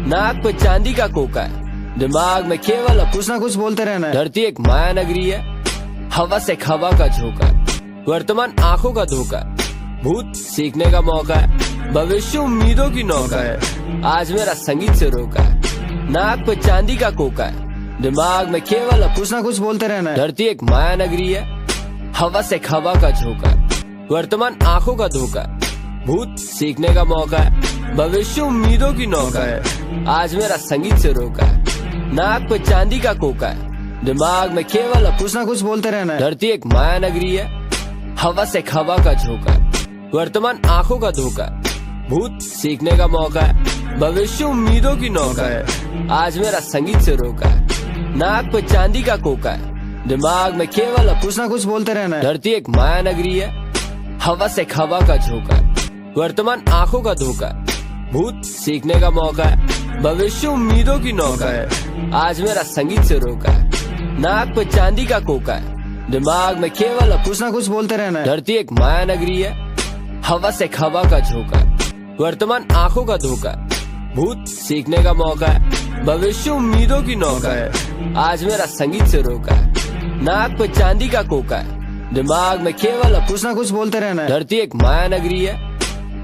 नाक पे चांदी का कोका है, दिमाग में केवल कुछ ना कुछ बोलते रहना है। धरती एक माया नगरी है, हवा से हवा का झोंका है, वर्तमान आंखों का धोखा है, भूत सीखने का मौका है, भविष्य उम्मीदों की नौका है, आज मेरा संगीत से रोका है, नाक पे चांदी का कोका है, दिमाग में केवल कुछ ना कुछ बोलते रहना है। धरती एक माया नगरी है, हवा से हवा का झोंका है, वर्तमान आंखों का धोखा है, भूत सीखने का मौका है, भविष्य उम्मीदों की नौका है, आज मेरा संगीत से रोका है, नाक पे चांदी का कोका है, दिमाग में केवल कुछ ना कुछ बोलते रहना है। धरती एक माया नगरी है, हवा से हवा का झोंका है, वर्तमान आंखों का धोखा है, भूत सीखने का मौका है, भविष्य उम्मीदों की नौका है, आज मेरा संगीत से रोका है। नाक पे चांदी का कोका है, दिमाग में केवल कुछ ना कुछ बोलते रहना है। धरती एक माया नगरी है, हवा से हवा का झोंका है, वर्तमान आंखों का धोखा है, भूत सीखने का मौका है, भविष्य उम्मीदों की नौका है, आज मेरा संगीत से रोका है। नाक पे चांदी का कोका है, दिमाग में केवल कुछ ना कुछ बोलते रहना है। धरती एक माया नगरी है, हवा से हवा का झोंका है, वर्तमान आंखों का धोखा है, भूत सीखने का मौका है, भविष्य उम्मीदों की नौका है, आज मेरा संगीत से रोका है। नाक पे चांदी का कोका है, दिमाग में केवल कुछ ना कुछ बोलते रहना है। धरती एक माया नगरी है,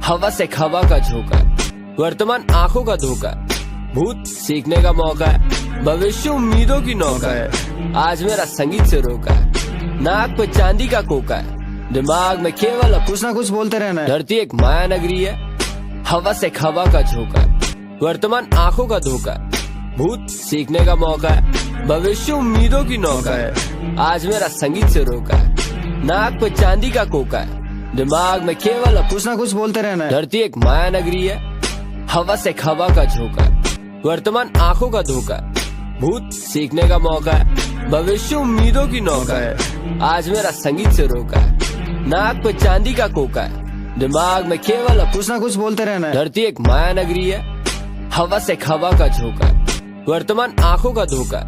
हवा से हवा का झोंका है, वर्तमान आंखों का धोखा है, भूत सीखने का मौका है, भविष्य उम्मीदों की नौका है, आज मेरा संगीत से रोका है। नाक पे चांदी का कोका है, दिमाग में केवल कुछ ना कुछ बोलते रहना है। धरती एक माया नगरी है, हवा से हवा का झोंका है, वर्तमान आंखों का धोखा, भूत सीखने का मौका है, भविष्य उम्मीदों की नौका है, आज मेरा संगीत से रोका है। नाक पे चांदी का कोका है, दिमाग में केवल कुछ ना कुछ बोलते रहना है। धरती एक माया नगरी है, हवा से हवा का झोंका है, वर्तमान आंखों का धोखा, भूत सीखने का मौका है, भविष्य उम्मीदों की नौका है, आज मेरा संगीत से रोका है। नाक पे चांदी का कोका है, दिमाग में केवल कुछ ना कुछ बोलते रहना है। धरती एक माया नगरी है, हवा से हवा का झोंका, वर्तमान आंखों का धोखा,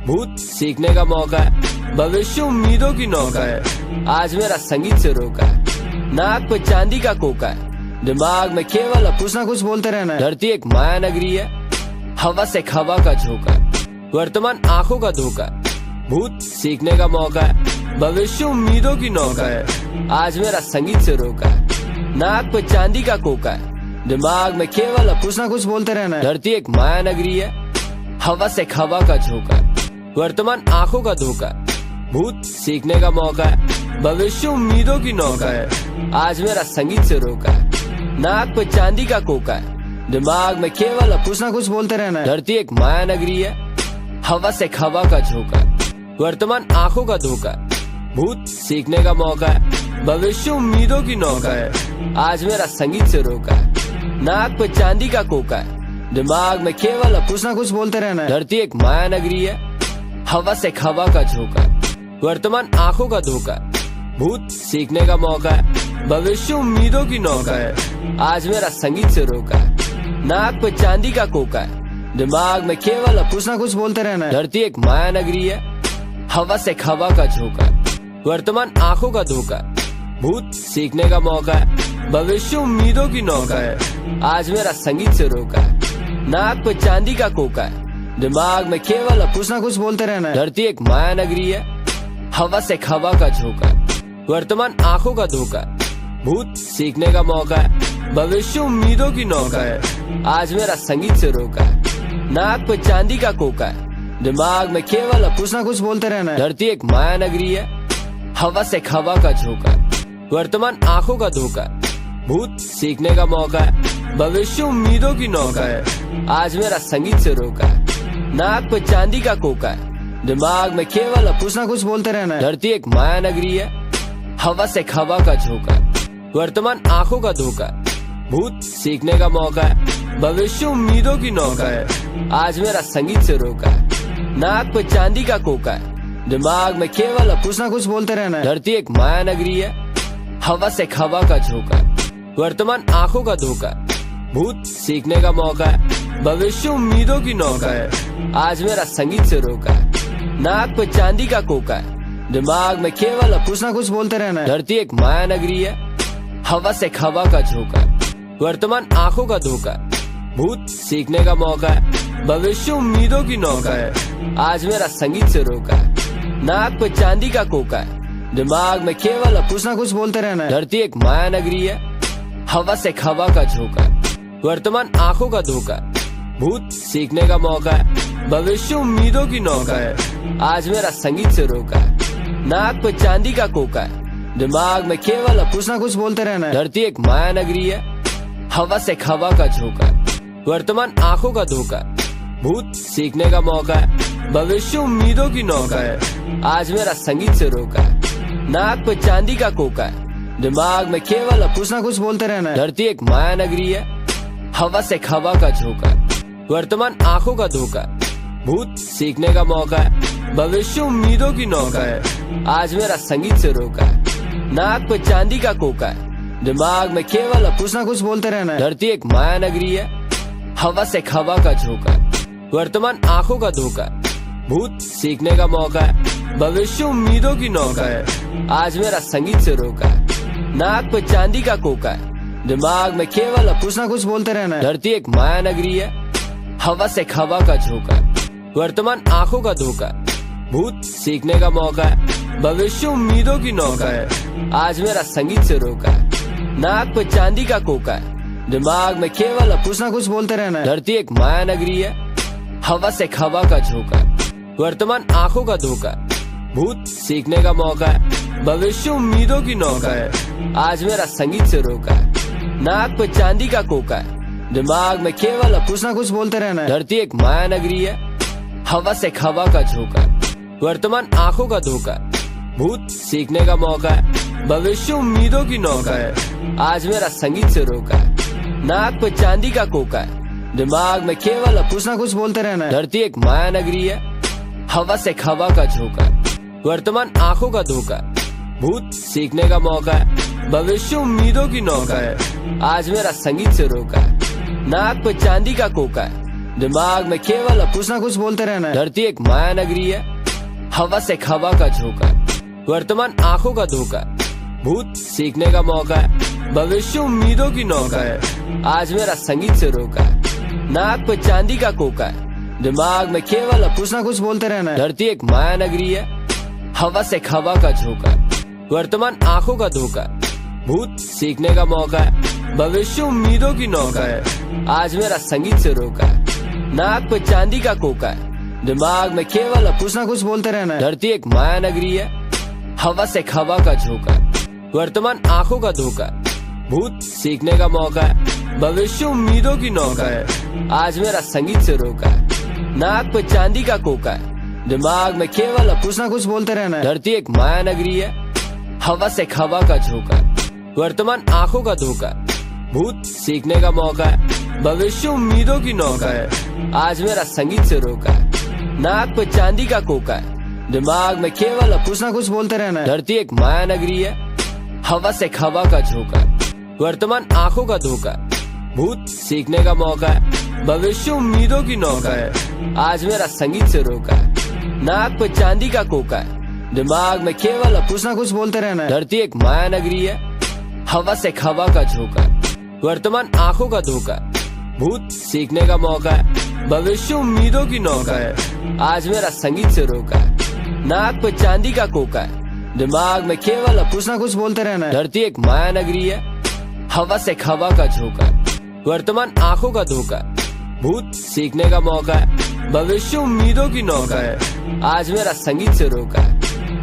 भूत सीखने का मौका है, भविष्य उम्मीदों की नौका है, आज मेरा संगीत से रोका है। नाक पे चांदी का कोका है, दिमाग में केवल कुछ ना कुछ बोलते रहना है। धरती एक माया नगरी है, हवा से हवा का झोंका, वर्तमान आंखों का धोखा, भूत सीखने का मौका है, भविष्य उम्मीदों की नौका है, आज मेरा संगीत से रोका है। नाक पे चांदी का कोका है, दिमाग में केवल कुछ ना कुछ बोलते रहना है। धरती एक माया नगरी है, हवा से हवा का झोंका, वर्तमान आंखों का धोखा, भूत सीखने का मौका है, भविष्य उम्मीदों की नौका है, आज मेरा संगीत से रोका है। नाक पे चांदी का कोका है, दिमाग में केवल कुछ ना कुछ बोलते रहना है। धरती एक माया नगरी है, हवा से हवा का झोंका, वर्तमान आंखों का धोखा, भूत सीखने का मौका है, भविष्य उम्मीदों की नौका है, आज मेरा संगीत से रोका है। नाक पे चांदी का कोका है, दिमाग में केवल कुछ ना कुछ बोलते रहना है। धरती एक माया नगरी है, हवा से हवा का झोंका, वर्तमान आंखों का धोखा, भूत सीखने का मौका है, भविष्य उम्मीदों की नौका है, आज मेरा संगीत से रोका है। नाक पे चांदी का कोका है, दिमाग में केवल कुछ ना कुछ बोलते रहना है। धरती एक माया नगरी है, हवा से हवा का झोंका, वर्तमान आंखों का धोखा, भूत सीखने का मौका है, भविष्य उम्मीदों की नौका है, आज मेरा संगीत से रोका है। नाक पे चांदी का कोका है, दिमाग में केवल कुछ ना कुछ बोलते रहना है। धरती एक माया नगरी है, हवा से हवा का झोंका, वर्तमान आंखों का धोखा, भूत सीखने का मौका है, भविष्य उम्मीदों की नौका है, आज मेरा संगीत से रोका है। नाक पे चांदी का कोका है, दिमाग में केवल कुछ ना कुछ बोलते रहना है। धरती एक माया नगरी है, हवा से हवा का झोंका, वर्तमान आंखों का धोखा, भूत सीखने का मौका है, भविष्य उम्मीदों की नौका है, आज मेरा संगीत से रोका है। नाक पे चांदी का कोका है, दिमाग में केवल कुछ ना कुछ बोलते रहना है। धरती एक माया नगरी है, हवा से हवा का झोंका, वर्तमान आंखों का धोखा, भूत सीखने का मौका है, भविष्य उम्मीदों की नौका है, आज मेरा संगीत से रोका है। नाक पे चांदी का कोका है, दिमाग में केवल कुछ ना कुछ बोलते रहना है। धरती एक माया नगरी है, हवा से हवा का झोंका, वर्तमान आंखों का धोखा, भूत सीखने का मौका है, भविष्य उम्मीदों की नौका है, आज मेरा संगीत से रोका है। नाक पे चांदी का कोका है, दिमाग में केवल कुछ ना कुछ बोलते रहना है। धरती एक माया नगरी है, हवा से हवा का झोंका, वर्तमान आंखों का धोखा, भूत सीखने का मौका है, भविष्य उम्मीदों की नौका है, आज मेरा संगीत से रोका है। नाक पे चांदी का कोका है, दिमाग में केवल कुछ ना कुछ बोलते रहना है। धरती एक माया नगरी है, हवा से हवा का झोंका, वर्तमान आंखों का धोखा, भूत सीखने का मौका है, भविष्य उम्मीदों की नौका है, आज मेरा संगीत से रोका है। नाक पे चांदी का कोका है, दिमाग में केवल कुछ ना कुछ बोलते रहना है। धरती एक माया नगरी है, हवा से हवा का झोंका, वर्तमान आंखों का धोखा, भूत सीखने का मौका है, भविष्य उम्मीदों की नौका है, आज मेरा संगीत से रोका है। नाक पे चांदी का कोका है, दिमाग में केवल कुछ ना कुछ बोलते रहना है। धरती एक माया नगरी है, हवा से हवा का झोंका, वर्तमान आंखों का धोखा, भूत सीखने का मौका है, भविष्य उम्मीदों की नौका है। आज मेरा संगीत से रोका है, नाक पे चांदी का कोका है, दिमाग में केवल कुछ ना कुछ बोलते रहना है। धरती एक माया नगरी है, हवा से हवा का झोंका, वर्तमान आंखों का धोखा, भूत सीखने का मौका है, भविष्य उम्मीदों की नौका है। आज मेरा संगीत से रोका है, नाक पे चांदी का कोका है, दिमाग में केवल कुछ ना कुछ बोलते रहना है। धरती एक माया नगरी है, हवा से हवा का झोंका, वर्तमान आंखों का धोखा, भूत सीखने का मौका है, भविष्य उम्मीदों की नौका है। आज मेरा संगीत से रोका है, नाक पे चांदी का कोका है, दिमाग में केवल कुछ ना कुछ बोलते रहना है। धरती एक माया नगरी है, हवा से हवा का झोंका, वर्तमान आंखों का धोखा, भूत सीखने का मौका है, भविष्य उम्मीदों की नौका है। आज मेरा संगीत से रोका है, नाक पे चांदी का कोका है, दिमाग में केवल कुछ ना कुछ बोलते रहना है। धरती एक माया नगरी है, हवा से हवा का झोंका, वर्तमान आंखों का धोखा, भूत सीखने का मौका है, भविष्य उम्मीदों की नौका है। आज मेरा संगीत से रोका है, नाक पे चांदी का कोका है, दिमाग में केवल कुछ ना कुछ बोलते रहना है। धरती एक माया नगरी है, हवा से हवा का झोंका, वर्तमान आंखों का धोखा, भूत सीखने का मौका है, भविष्य उम्मीदों की नौका है। आज मेरा संगीत से रोका है, नाक पे चांदी का कोका है, दिमाग में केवल कुछ ना कुछ बोलते रहना है। धरती एक माया नगरी है, हवा से हवा का झोंका, वर्तमान आंखों का धोखा, भूत सीखने का मौका है, भविष्य उम्मीदों की नौका है। आज मेरा संगीत से रोका है, नाक पे चांदी का कोका है, दिमाग में केवल कुछ ना कुछ बोलते रहना है। धरती एक माया नगरी है, हवा से हवा का झोंका, वर्तमान आंखों का धोखा, भूत सीखने का मौका है, भविष्य उम्मीदों की नौका है। आज मेरा संगीत से रोका है, नाक पे चांदी का कोका है, दिमाग में केवल कुछ ना कुछ बोलते रहना है। धरती एक माया नगरी है, हवा से हवा का झोंका, वर्तमान आंखों का धोखा, भूत सीखने का मौका है, भविष्य उम्मीदों की नौका है। आज मेरा संगीत से रोका है, नाक पे चांदी का कोका है, दिमाग में केवल कुछ ना कुछ बोलते रहना है। धरती एक माया नगरी है, हवा से हवा का झोंका, वर्तमान आंखों का धोखा, भूत सीखने का मौका है, भविष्य उम्मीदों की नौका है। आज मेरा संगीत से रोका है, नाक पे चांदी का कोका है, दिमाग में केवल कुछ ना कुछ बोलते रहना है। धरती एक माया नगरी है, हवा से हवा का झोंका, वर्तमान आंखों का धोखा, भूत सीखने का मौका है, भविष्य उम्मीदों की नौका है। आज मेरा संगीत से रोका है, नाक पे चांदी का कोका है, दिमाग में केवल कुछ ना कुछ बोलते रहना है। धरती एक माया नगरी है, हवा से हवा का झोंका, वर्तमान आंखों का धोखा, भूत सीखने का मौका है, भविष्य उम्मीदों की नौका है। आज मेरा संगीत से रोका है, नाक पे चांदी का कोका है, दिमाग में केवल कुछ ना कुछ बोलते रहना है। धरती एक माया नगरी है, हवा से हवा का झोंका, वर्तमान आंखों का धोखा, भूत सीखने का मौका है, भविष्य उम्मीदों की नौका है। आज मेरा संगीत से रोका है,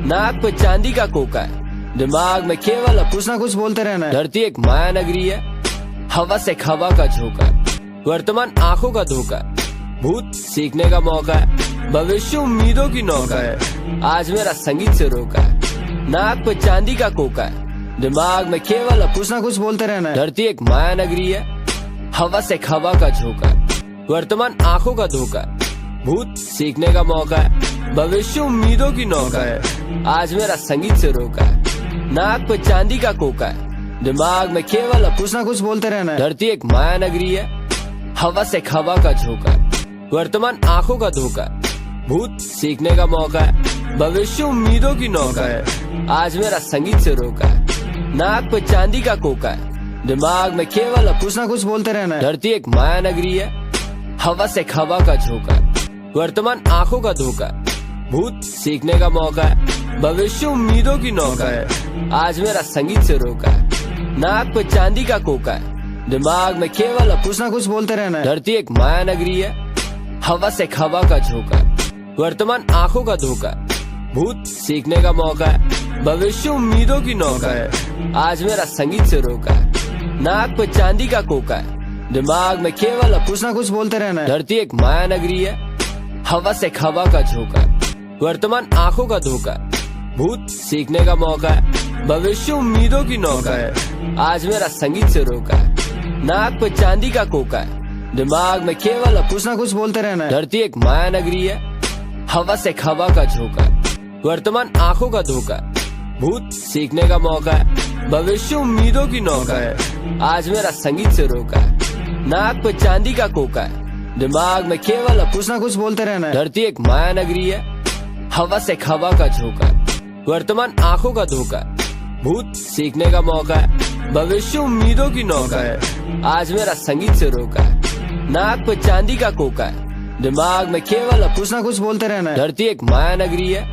नाक पे चांदी का कोका है, दिमाग में केवल कुछ ना कुछ बोलते रहना है। धरती एक माया नगरी है, हवा से हवा का झोंका, वर्तमान आंखों का धोखा, भूत सीखने का मौका है, भविष्य उम्मीदों की नौका है। आज मेरा संगीत से रोका है, नाक पे चांदी का कोका है, दिमाग में केवल कुछ ना कुछ बोलते रहना है। धरती एक माया नगरी है, हवा से हवा का झोंका, वर्तमान आंखों का धोखा, भूत सीखने का मौका है, भविष्य उम्मीदों की नौका है। आज मेरा संगीत से रोका है, नाक पे चांदी का कोका है, दिमाग में केवल कुछ ना कुछ बोलते रहना है। धरती एक माया नगरी है, हवा से हवा का झोंका, वर्तमान आंखों का धोखा, भूत सीखने का मौका है, भविष्य उम्मीदों की नौका है। आज मेरा संगीत से रोका है, नाक पे चांदी का कोका है, दिमाग में केवल कुछ ना कुछ बोलते रहना है। धरती एक माया नगरी है, हवा से हवा का झोंका, वर्तमान आंखों का धोखा, भूत सीखने का मौका है, भविष्य उम्मीदों की नौका है। आज मेरा संगीत से रोका है, नाक पे चांदी का कोका है, दिमाग में केवल कुछ ना कुछ बोलते रहना है। धरती एक माया नगरी है, हवा से हवा का झोंका, वर्तमान आंखों का धोखा, भूत सीखने का मौका है, भविष्य उम्मीदों की नौका है। आज मेरा संगीत से रोका है, नाक पे चांदी का कोका है, दिमाग में केवल कुछ ना कुछ बोलते रहना है। धरती एक माया नगरी है, हवा से हवा का झोंका, वर्तमान आंखों का धोखा, भूत सीखने का मौका है, भविष्य उम्मीदों की नौका है। आज मेरा संगीत से रोका है, नाक पे चांदी का कोका है, दिमाग में केवल कुछ ना कुछ बोलते रहना है। धरती एक माया नगरी है, हवा से हवा का झोंका है, वर्तमान आंखों का धोखा है, भूत सीखने का मौका है, भविष्य उम्मीदों की नौका है, आज मेरा संगीत से रोका है। नाक पे चांदी का कोका है, दिमाग में केवल कुछ ना कुछ बोलते रहना है। धरती एक माया नगरी है, हवा से हवा का झोंका है, वर्तमान आंखों का धोखा है, भूत सीखने का मौका है, भविष्य उम्मीदों की नौका है, आज मेरा संगीत से रोका है। नाक पे चांदी का कोका है, दिमाग में केवल कुछ ना कुछ बोलते रहना है। धरती एक माया नगरी है,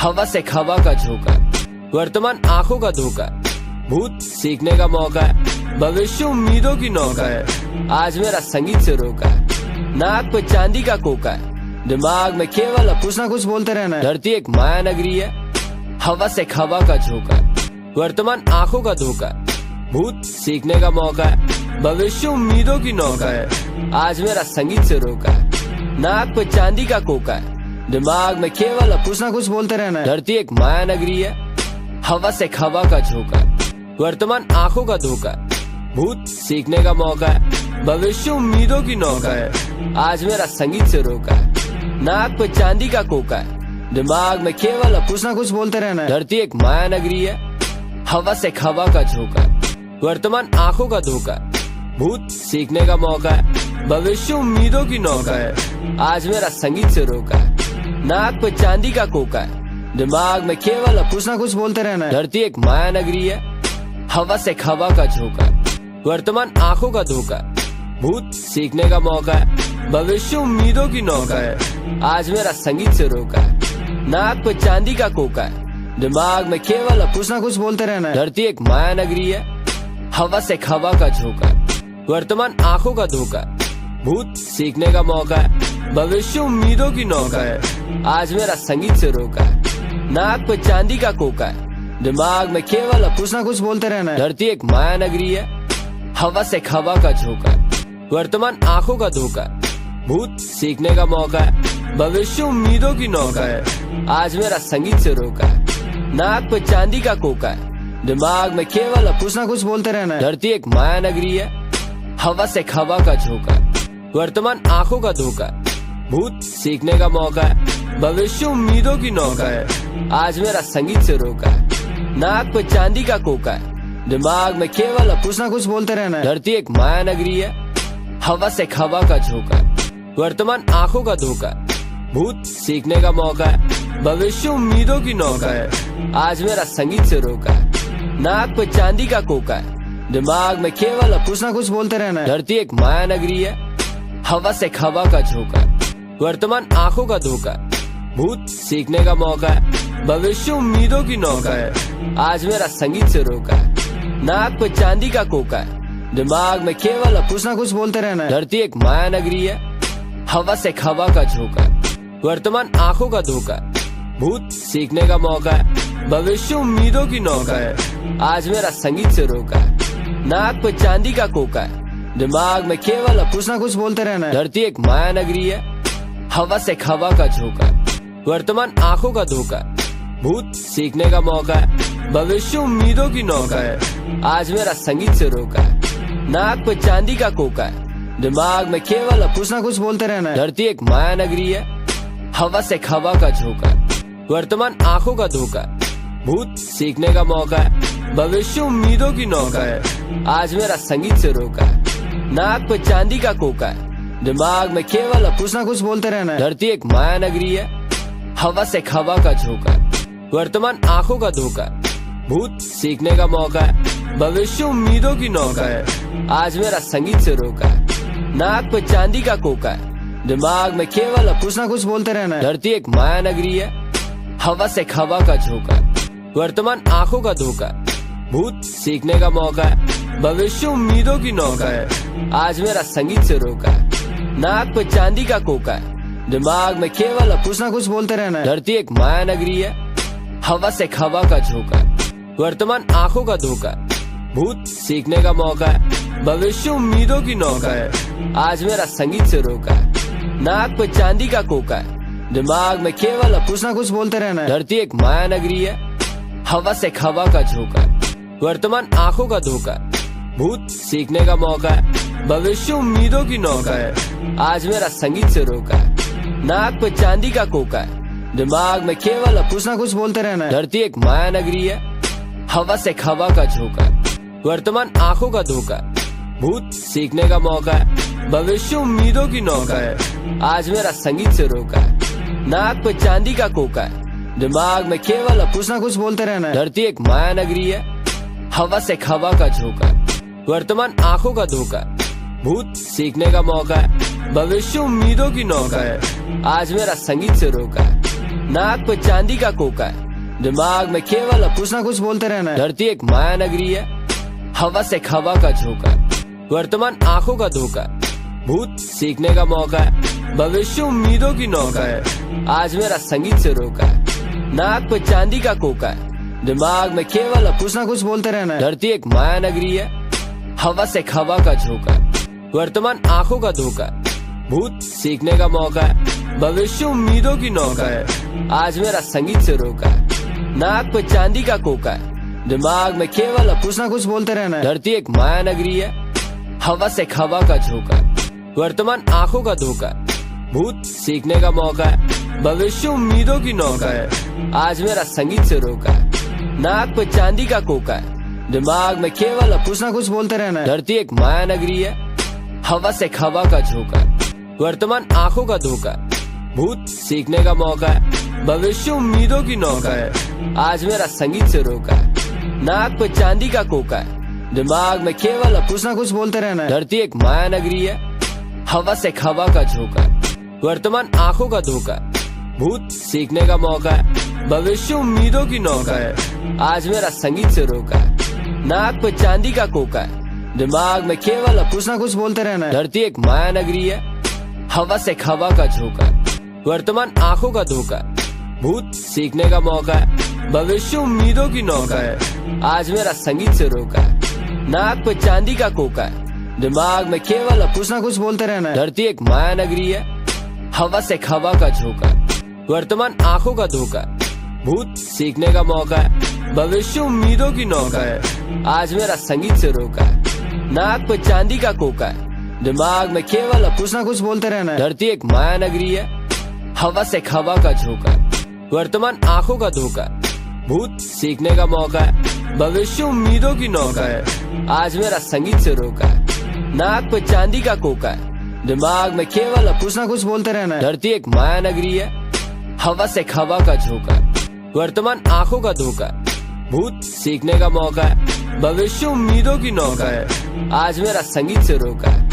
हवा से हवा का झोंका है, वर्तमान आंखों का धोखा है, भूत सीखने का मौका है, भविष्य उम्मीदों की नौका है, आज मेरा संगीत से रोका है। नाक पे चांदी का कोका है, दिमाग में केवल कुछ ना कुछ बोलते रहना है। धरती एक माया नगरी है, हवा से हवा का झोंका है, वर्तमान आंखों का धोखा है, भूत सीखने का मौका है, भविष्य उम्मीदों की नौका है, आज मेरा संगीत से रोका है। नाक पे चांदी का कोका है, दिमाग में केवल कुछ ना कुछ बोलते रहना है। धरती एक माया नगरी है, हवा से हवा का झोंका है, वर्तमान आंखों का धोखा है, भूत सीखने का मौका है, भविष्य उम्मीदों की नौका है, आज मेरा संगीत से रोका है। नाक पे चांदी का कोका है, दिमाग में केवल कुछ ना कुछ बोलते रहना है। धरती एक माया नगरी है, हवा से हवा का झोंका है, वर्तमान आंखों का धोखा है, भूत सीखने का मौका है, भविष्य उम्मीदों की नौका है, आज मेरा संगीत से रोका है। नाक पे चांदी का कोका है, दिमाग में केवल कुछ ना कुछ बोलते रहना है। धरती एक माया नगरी है, हवा से हवा का झोंका है, वर्तमान आंखों का धोखा है, भूत सीखने का मौका है, भविष्य उम्मीदों की नौका है, आज मेरा संगीत से रोका है। नाक पे चांदी का कोका है, दिमाग में केवल कुछ ना कुछ बोलते रहना है। धरती एक माया नगरी है, हवा से हवा का झोंका है, वर्तमान आंखों का धोखा है, भूत सीखने का मौका है, भविष्य उम्मीदों की नौका है, आज मेरा संगीत से रोका है। नाक पे चांदी का कोका है, दिमाग में केवल कुछ ना कुछ बोलते रहना है। धरती एक माया नगरी है, हवा से हवा का झोंका है, वर्तमान आंखों का धोखा है, भूत सीखने का मौका है, भविष्य उम्मीदों की नौका है, आज मेरा संगीत से रोका है। नाक पे चांदी का कोका है, दिमाग में केवल कुछ ना कुछ बोलते रहना है। धरती एक माया नगरी है, हवा से हवा का झोंका है, वर्तमान आंखों का धोखा है, भूत सीखने का मौका है, भविष्य उम्मीदों की नौका है, आज मेरा संगीत से रोका है। नाक पे चांदी का कोका है, दिमाग में केवल कुछ ना कुछ बोलते रहना है। धरती एक माया नगरी है, हवा से हवा का झोंका है, वर्तमान आंखों का धोखा है, भूत सीखने का मौका है, भविष्य उम्मीदों की नौका है, आज मेरा संगीत से रोका है। नाक पे चांदी का कोका है, दिमाग में केवल कुछ ना कुछ बोलते रहना है। धरती एक माया नगरी है, हवा से हवा का झोंका है, वर्तमान आंखों का धोखा है, भूत सीखने का मौका है, भविष्य उम्मीदों की नौका है, आज मेरा संगीत से रोका है। नाक पे चांदी का कोका है, दिमाग में केवल कुछ ना कुछ बोलते रहना है। धरती एक माया नगरी है, हवा से हवा का झोंका है, वर्तमान आंखों का धोखा है, भूत सीखने का मौका है, भविष्य उम्मीदों की नौका है, आज मेरा संगीत से रोका है। नाक पे चांदी का कोका है, दिमाग में केवल कुछ ना कुछ बोलते रहना है। धरती एक माया नगरी है, हवा से हवा का झोंका है, वर्तमान आंखों का धोखा है, भूत सीखने का मौका है, भविष्य उम्मीदों की नौका है, आज मेरा संगीत से रोका है। नाक पे चांदी का कोका है, दिमाग में केवल कुछ ना कुछ बोलते रहना है। धरती एक माया नगरी है, हवा से हवा का झोंका है, वर्तमान आंखों का धोखा है, भूत सीखने का मौका है, भविष्य उम्मीदों की नौका है, आज मेरा संगीत से रोका है। नाक पे चांदी का कोका है, दिमाग में केवल कुछ ना कुछ बोलते रहना है। धरती एक माया नगरी है, हवा से हवा का झोंका है, वर्तमान आंखों का धोखा है, भूत सीखने का मौका है, भविष्य उम्मीदों की नौका है, आज मेरा संगीत से रोका है। नाक पे चांदी का कोका है, दिमाग में केवल कुछ ना कुछ बोलते रहना है। धरती एक माया नगरी है, हवा से हवा का झोंका है, वर्तमान आंखों का धोखा है, भूत सीखने का मौका है, भविष्य उम्मीदों की नौका है, आज मेरा संगीत से रोका है। नाक पे चांदी का कोका है, दिमाग में केवल कुछ ना कुछ बोलते रहना है। धरती एक माया नगरी है, हवा से हवा का झोंका है, वर्तमान आंखों का धोखा है, भूत सीखने का मौका है, भविष्य उम्मीदों की नौका है, आज मेरा संगीत से रोका है। नाक पे चांदी का कोका है, दिमाग में केवल कुछ ना कुछ बोलते रहना है। धरती एक माया नगरी है, हवा से हवा का झोंका है, वर्तमान आंखों का धोखा, भूत सीखने का मौका है, भविष्य उम्मीदों की नौका है। आज मेरा संगीत से रोका है, नाक पे चांदी का कोका है, दिमाग में केवल कुछ ना कुछ बोलते रहना है। धरती एक माया नगरी है, हवा से हवा का झोंका है, वर्तमान आंखों का धोखा है। भूत सीखने का मौका है, भविष्य उम्मीदों की नौका है। आज मेरा संगीत से रोका है, नाक पे चांदी का कोका है, दिमाग में केवल कुछ ना कुछ बोलते रहना है। धरती एक माया नगरी है, हवा से हवा का झोंका है, वर्तमान आंखों का धोखा है। भूत सीखने का मौका है, भविष्य उम्मीदों की नौका है। आज मेरा संगीत से रोका है, नाक पे चांदी का कोका है, दिमाग में केवल कुछ ना कुछ बोलते रहना है। धरती एक माया नगरी है, हवा से हवा का झोंका है, वर्तमान आंखों का धोखा है। भूत सीखने का मौका है, भविष्य उम्मीदों की नौका है। आज मेरा संगीत से रोका है, नाक पे चांदी का कोका है, दिमाग में केवल कुछ ना कुछ बोलते रहना है। धरती एक माया नगरी है, हवा से हवा का झोंका है, वर्तमान आंखों का धोखा है। भूत सीखने का मौका है, भविष्य उम्मीदों की नौका है। आज मेरा संगीत से रोका है, नाक पे चांदी का कोका है, दिमाग में केवल कुछ ना कुछ बोलते रहना है। धरती एक माया नगरी है, हवा से हवा का झोंका है, वर्तमान आंखों का धोखा है। भूत सीखने का मौका है, भविष्य उम्मीदों की नौका है। आज मेरा संगीत से रोका है, नाक पे चांदी का कोका है, दिमाग में केवल कुछ ना कुछ बोलते रहना है। धरती एक माया नगरी है, हवा से हवा का झोंका है, वर्तमान आंखों का धोखा है। भूत सीखने का मौका है, भविष्य उम्मीदों की नौका है। आज मेरा संगीत से रोका है, नाक पे चांदी का कोका है, दिमाग में केवल कुछ ना कुछ बोलते रहना है। धरती एक माया नगरी है, हवा से हवा का झोंका है, वर्तमान आंखों का धोखा है। भूत सीखने का मौका है, भविष्य उम्मीदों की नौका है। आज मेरा संगीत से रोका है, नाक पे चांदी का कोका है, दिमाग में केवल कुछ ना कुछ बोलते रहना है। धरती एक माया नगरी है, हवा से हवा का झोंका है, वर्तमान आंखों का धोखा है। भूत सीखने का मौका है, भविष्य उम्मीदों की नौका है। आज मेरा संगीत से रोका है, नाक पे चांदी का कोका है, दिमाग में केवल कुछ ना कुछ बोलते रहना है। धरती एक माया नगरी है, हवा से हवा का झोंका है, वर्तमान आंखों का धोखा है। भूत सीखने का मौका है, भविष्य उम्मीदों की नौका है। आज मेरा संगीत से रोका है, नाक पे चांदी का कोका है, दिमाग में केवल कुछ ना कुछ बोलते रहना है। धरती एक माया नगरी है, हवा से हवा का झोंका है, वर्तमान आंखों का धोखा है। भूत सीखने का मौका है, भविष्य उम्मीदों की नौका है। आज मेरा संगीत से रोका है, नाक पे चांदी का कोका है, दिमाग में केवल कुछ ना कुछ बोलते रहना है। धरती एक माया नगरी है, हवा से हवा का झोंका है, वर्तमान आंखों का धोखा है। भूत सीखने का मौका है, भविष्य उम्मीदों की नौका है। आज मेरा संगीत से रोका है,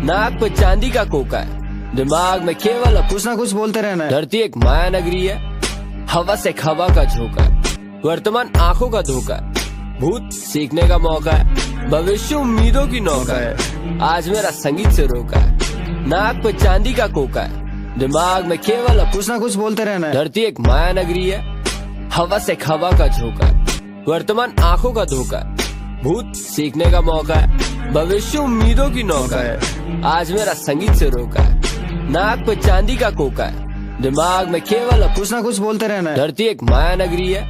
नाक पे चांदी का कोका है, दिमाग में केवल कुछ ना कुछ बोलते रहना है। धरती एक माया नगरी है, हवा से हवा का झोंका है, वर्तमान आंखों का धोखा है। भूत सीखने का मौका है, भविष्य उम्मीदों की नौका है। आज मेरा संगीत से रोका है, नाक पे चांदी का कोका है, दिमाग में केवल कुछ ना कुछ बोलते रहना है। धरती एक माया नगरी है, हवा से हवा का झोंका है, वर्तमान आंखों का धोखा है। भूत सीखने का मौका है, भविष्य उम्मीदों की नौका है। आज मेरा संगीत से रोका है, नाक पे चांदी का कोका है, दिमाग में केवल कुछ ना कुछ बोलते रहना है। धरती एक माया नगरी है,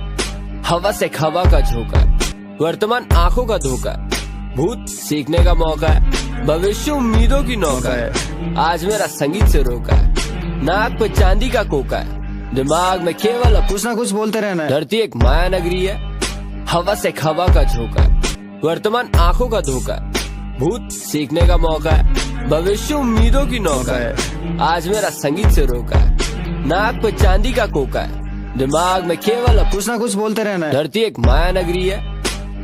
हवा से हवा का झोंका है, वर्तमान आंखों का धोखा है। भूत सीखने का मौका है, भविष्य उम्मीदों की नौका है। आज मेरा संगीत से रोका है, नाक पे चांदी का कोका है, दिमाग में केवल कुछ ना कुछ बोलते रहना है। धरती एक माया नगरी है, हवा से हवा का झोंका है, वर्तमान आंखों का धोखा है। भूत सीखने का मौका है, भविष्य उम्मीदों की नौका है। आज मेरा संगीत से रोका है, नाक पे चांदी का कोका है, दिमाग में केवल कुछ ना कुछ बोलते रहना है। धरती एक माया नगरी है,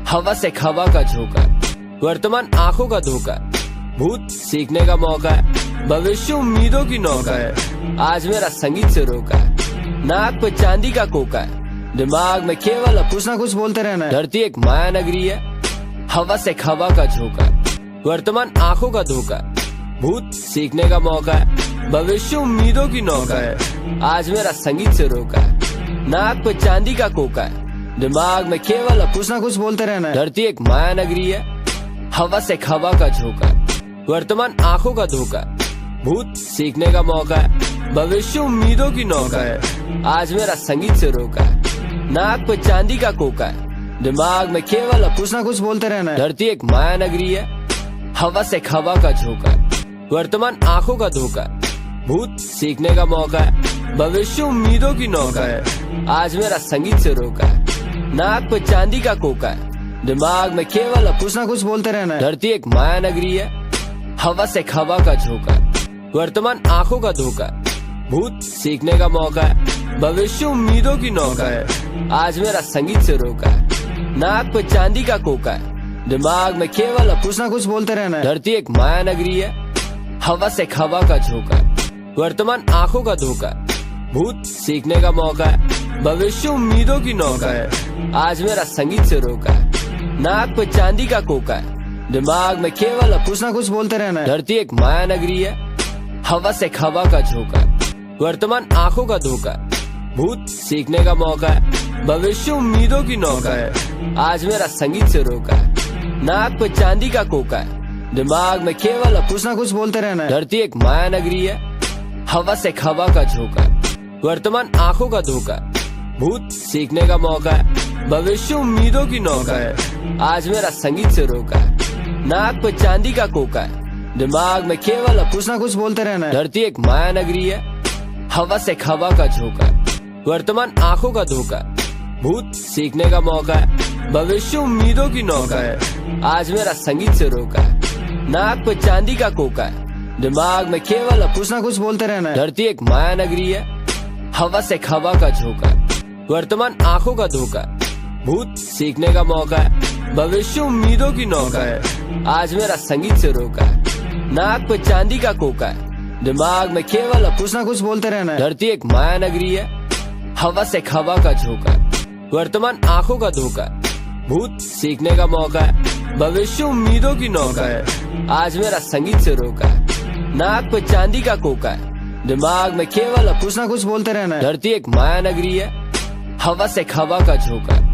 हवा से हवा का झोंका है, वर्तमान आंखों का धोखा है। भूत सीखने का मौका है, भविष्य उम्मीदों की नौका है। आज मेरा संगीत से रोका है, नाक पे चांदी का कोका है, दिमाग में केवल कुछ ना कुछ बोलते रहना है। धरती एक माया नगरी है, हवा से हवा का झोंका है, वर्तमान आंखों का धोखा है। भूत सीखने का मौका है, भविष्य उम्मीदों की नौका है। आज मेरा संगीत से रोका है, नाक पे चांदी का कोका है, दिमाग में केवल कुछ ना कुछ बोलते रहना है। धरती एक माया नगरी है, हवा से हवा का झोंका है, वर्तमान आंखों का धोखा है। भूत सीखने का मौका है, भविष्य उम्मीदों की नौका है। आज मेरा संगीत से रोका है, नाक पे चांदी का कोका है, दिमाग में केवल कुछ ना कुछ बोलते रहना है। धरती एक माया नगरी है, हवा से हवा का झोंका है, वर्तमान आंखों का धोखा है, भूत सीखने का मौका है, भविष्य उम्मीदों की नौका है, आज मेरा संगीत से रोका है, नाक पे चांदी का कोका है, दिमाग में केवल कुछ ना कुछ बोलते रहना है। धरती एक माया नगरी है, हवा से हवा का झोंका है, वर्तमान आंखों का धोखा है, भूत सीखने का मौका है, भविष्य उम्मीदों की नौका है, आज मेरा संगीत से रोका है, नाक पे चांदी का कोका है, दिमाग में केवल कुछ ना कुछ बोलते रहना है। धरती एक माया नगरी है, हवा से हवा का झोंका है, वर्तमान आंखों का धोखा है, भूत सीखने का मौका है, भविष्य उम्मीदों की नौका है, आज मेरा संगीत से रोका है, नाक पे चांदी का कोका है, दिमाग में केवल कुछ ना कुछ बोलते रहना है। धरती एक माया नगरी है, हवा से हवा का झोंका है, वर्तमान आंखों का धोखा है, भूत सीखने का मौका है, भविष्य उम्मीदों की नौका है, आज मेरा संगीत से रोका है, नाक पे चांदी का कोका है, दिमाग में केवल कुछ ना कुछ बोलते रहना है। धरती एक माया नगरी है, हवा से हवा का झोंका है, वर्तमान आंखों का धोखा है, भूत सीखने का मौका है, भविष्य उम्मीदों की नौका है, आज मेरा संगीत से रोका है, नाक पे चांदी का कोका है, दिमाग में केवल कुछ ना कुछ बोलते रहना है। धरती एक माया नगरी है, हवा से हवा का झोंका है, वर्तमान आंखों का धोखा है, भूत सीखने का मौका है, भविष्य उम्मीदों की नौका है, आज मेरा संगीत से रोका है, नाक पे चांदी का कोका है, दिमाग में केवल कुछ ना कुछ बोलते रहना है। धरती एक माया नगरी है, हवा से हवा का झोंका है, वर्तमान आंखों का धोखा है, भूत सीखने का मौका है, भविष्य उम्मीदों की नौका है, आज मेरा संगीत से रोका है, नाक पे चांदी का कोका है, दिमाग में केवल कुछ ना कुछ बोलते रहना है। धरती एक माया नगरी है, हवा से हवा का झोंका है, वर्तमान आंखों का धोखा है, भूत सीखने का मौका है, भविष्य उम्मीदों की नौका है, आज मेरा संगीत से रोका है, नाक पे चांदी का कोका है, दिमाग में केवल कुछ ना कुछ बोलते रहना है। धरती एक माया नगरी है, हवा से हवा का झोंका है,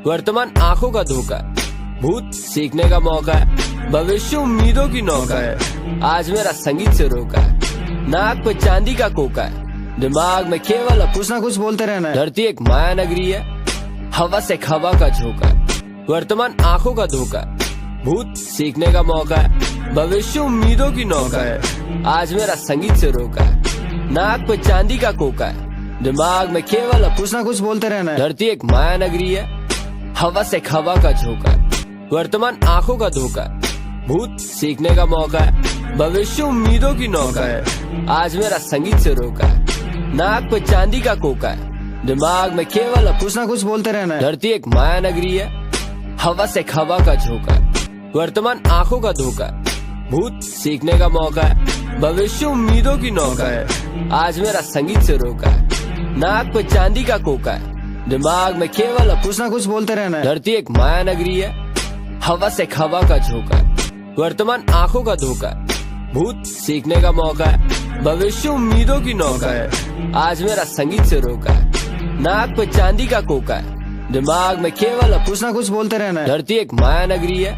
वर्तमान आंखों का धोखा है, भूत सीखने का मौका है, भविष्य उम्मीदों की नौका है, आज मेरा संगीत से रोका है, नाक पे चांदी का कोका है, दिमाग में केवल कुछ ना कुछ बोलते रहना है। धरती एक माया नगरी है, हवा से हवा का झोंका है, वर्तमान आंखों का धोखा है, भूत सीखने का मौका है, भविष्य उम्मीदों की नौका है, आज मेरा संगीत से रोका है, नाक पे चांदी का कोका है, दिमाग में केवल कुछ ना कुछ बोलते रहना है। धरती एक माया नगरी है, हवा से हवा का झोंका है, वर्तमान आंखों का धोखा है, भूत सीखने का मौका है, भविष्य उम्मीदों की नौका है, आज मेरा संगीत से रोका है, नाक पे चांदी का कोका है, दिमाग में केवल कुछ ना कुछ बोलते रहना है। धरती एक माया नगरी है, हवा से हवा का झोंका है, वर्तमान आंखों का धोखा है, भूत सीखने का मौका है, भविष्य उम्मीदों की नौका है, आज मेरा संगीत से रोका है, नाक पे चांदी का कोका है, दिमाग में केवल कुछ ना कुछ बोलते रहना है। धरती एक माया नगरी है, हवा से हवा का झोंका है, वर्तमान आंखों का धोखा है, भूत सीखने का मौका है, भविष्य उम्मीदों की नौका है, आज मेरा संगीत से रोका है, नाक पे चांदी का कोका है, दिमाग में केवल कुछ ना कुछ बोलते रहना है। धरती एक माया नगरी है,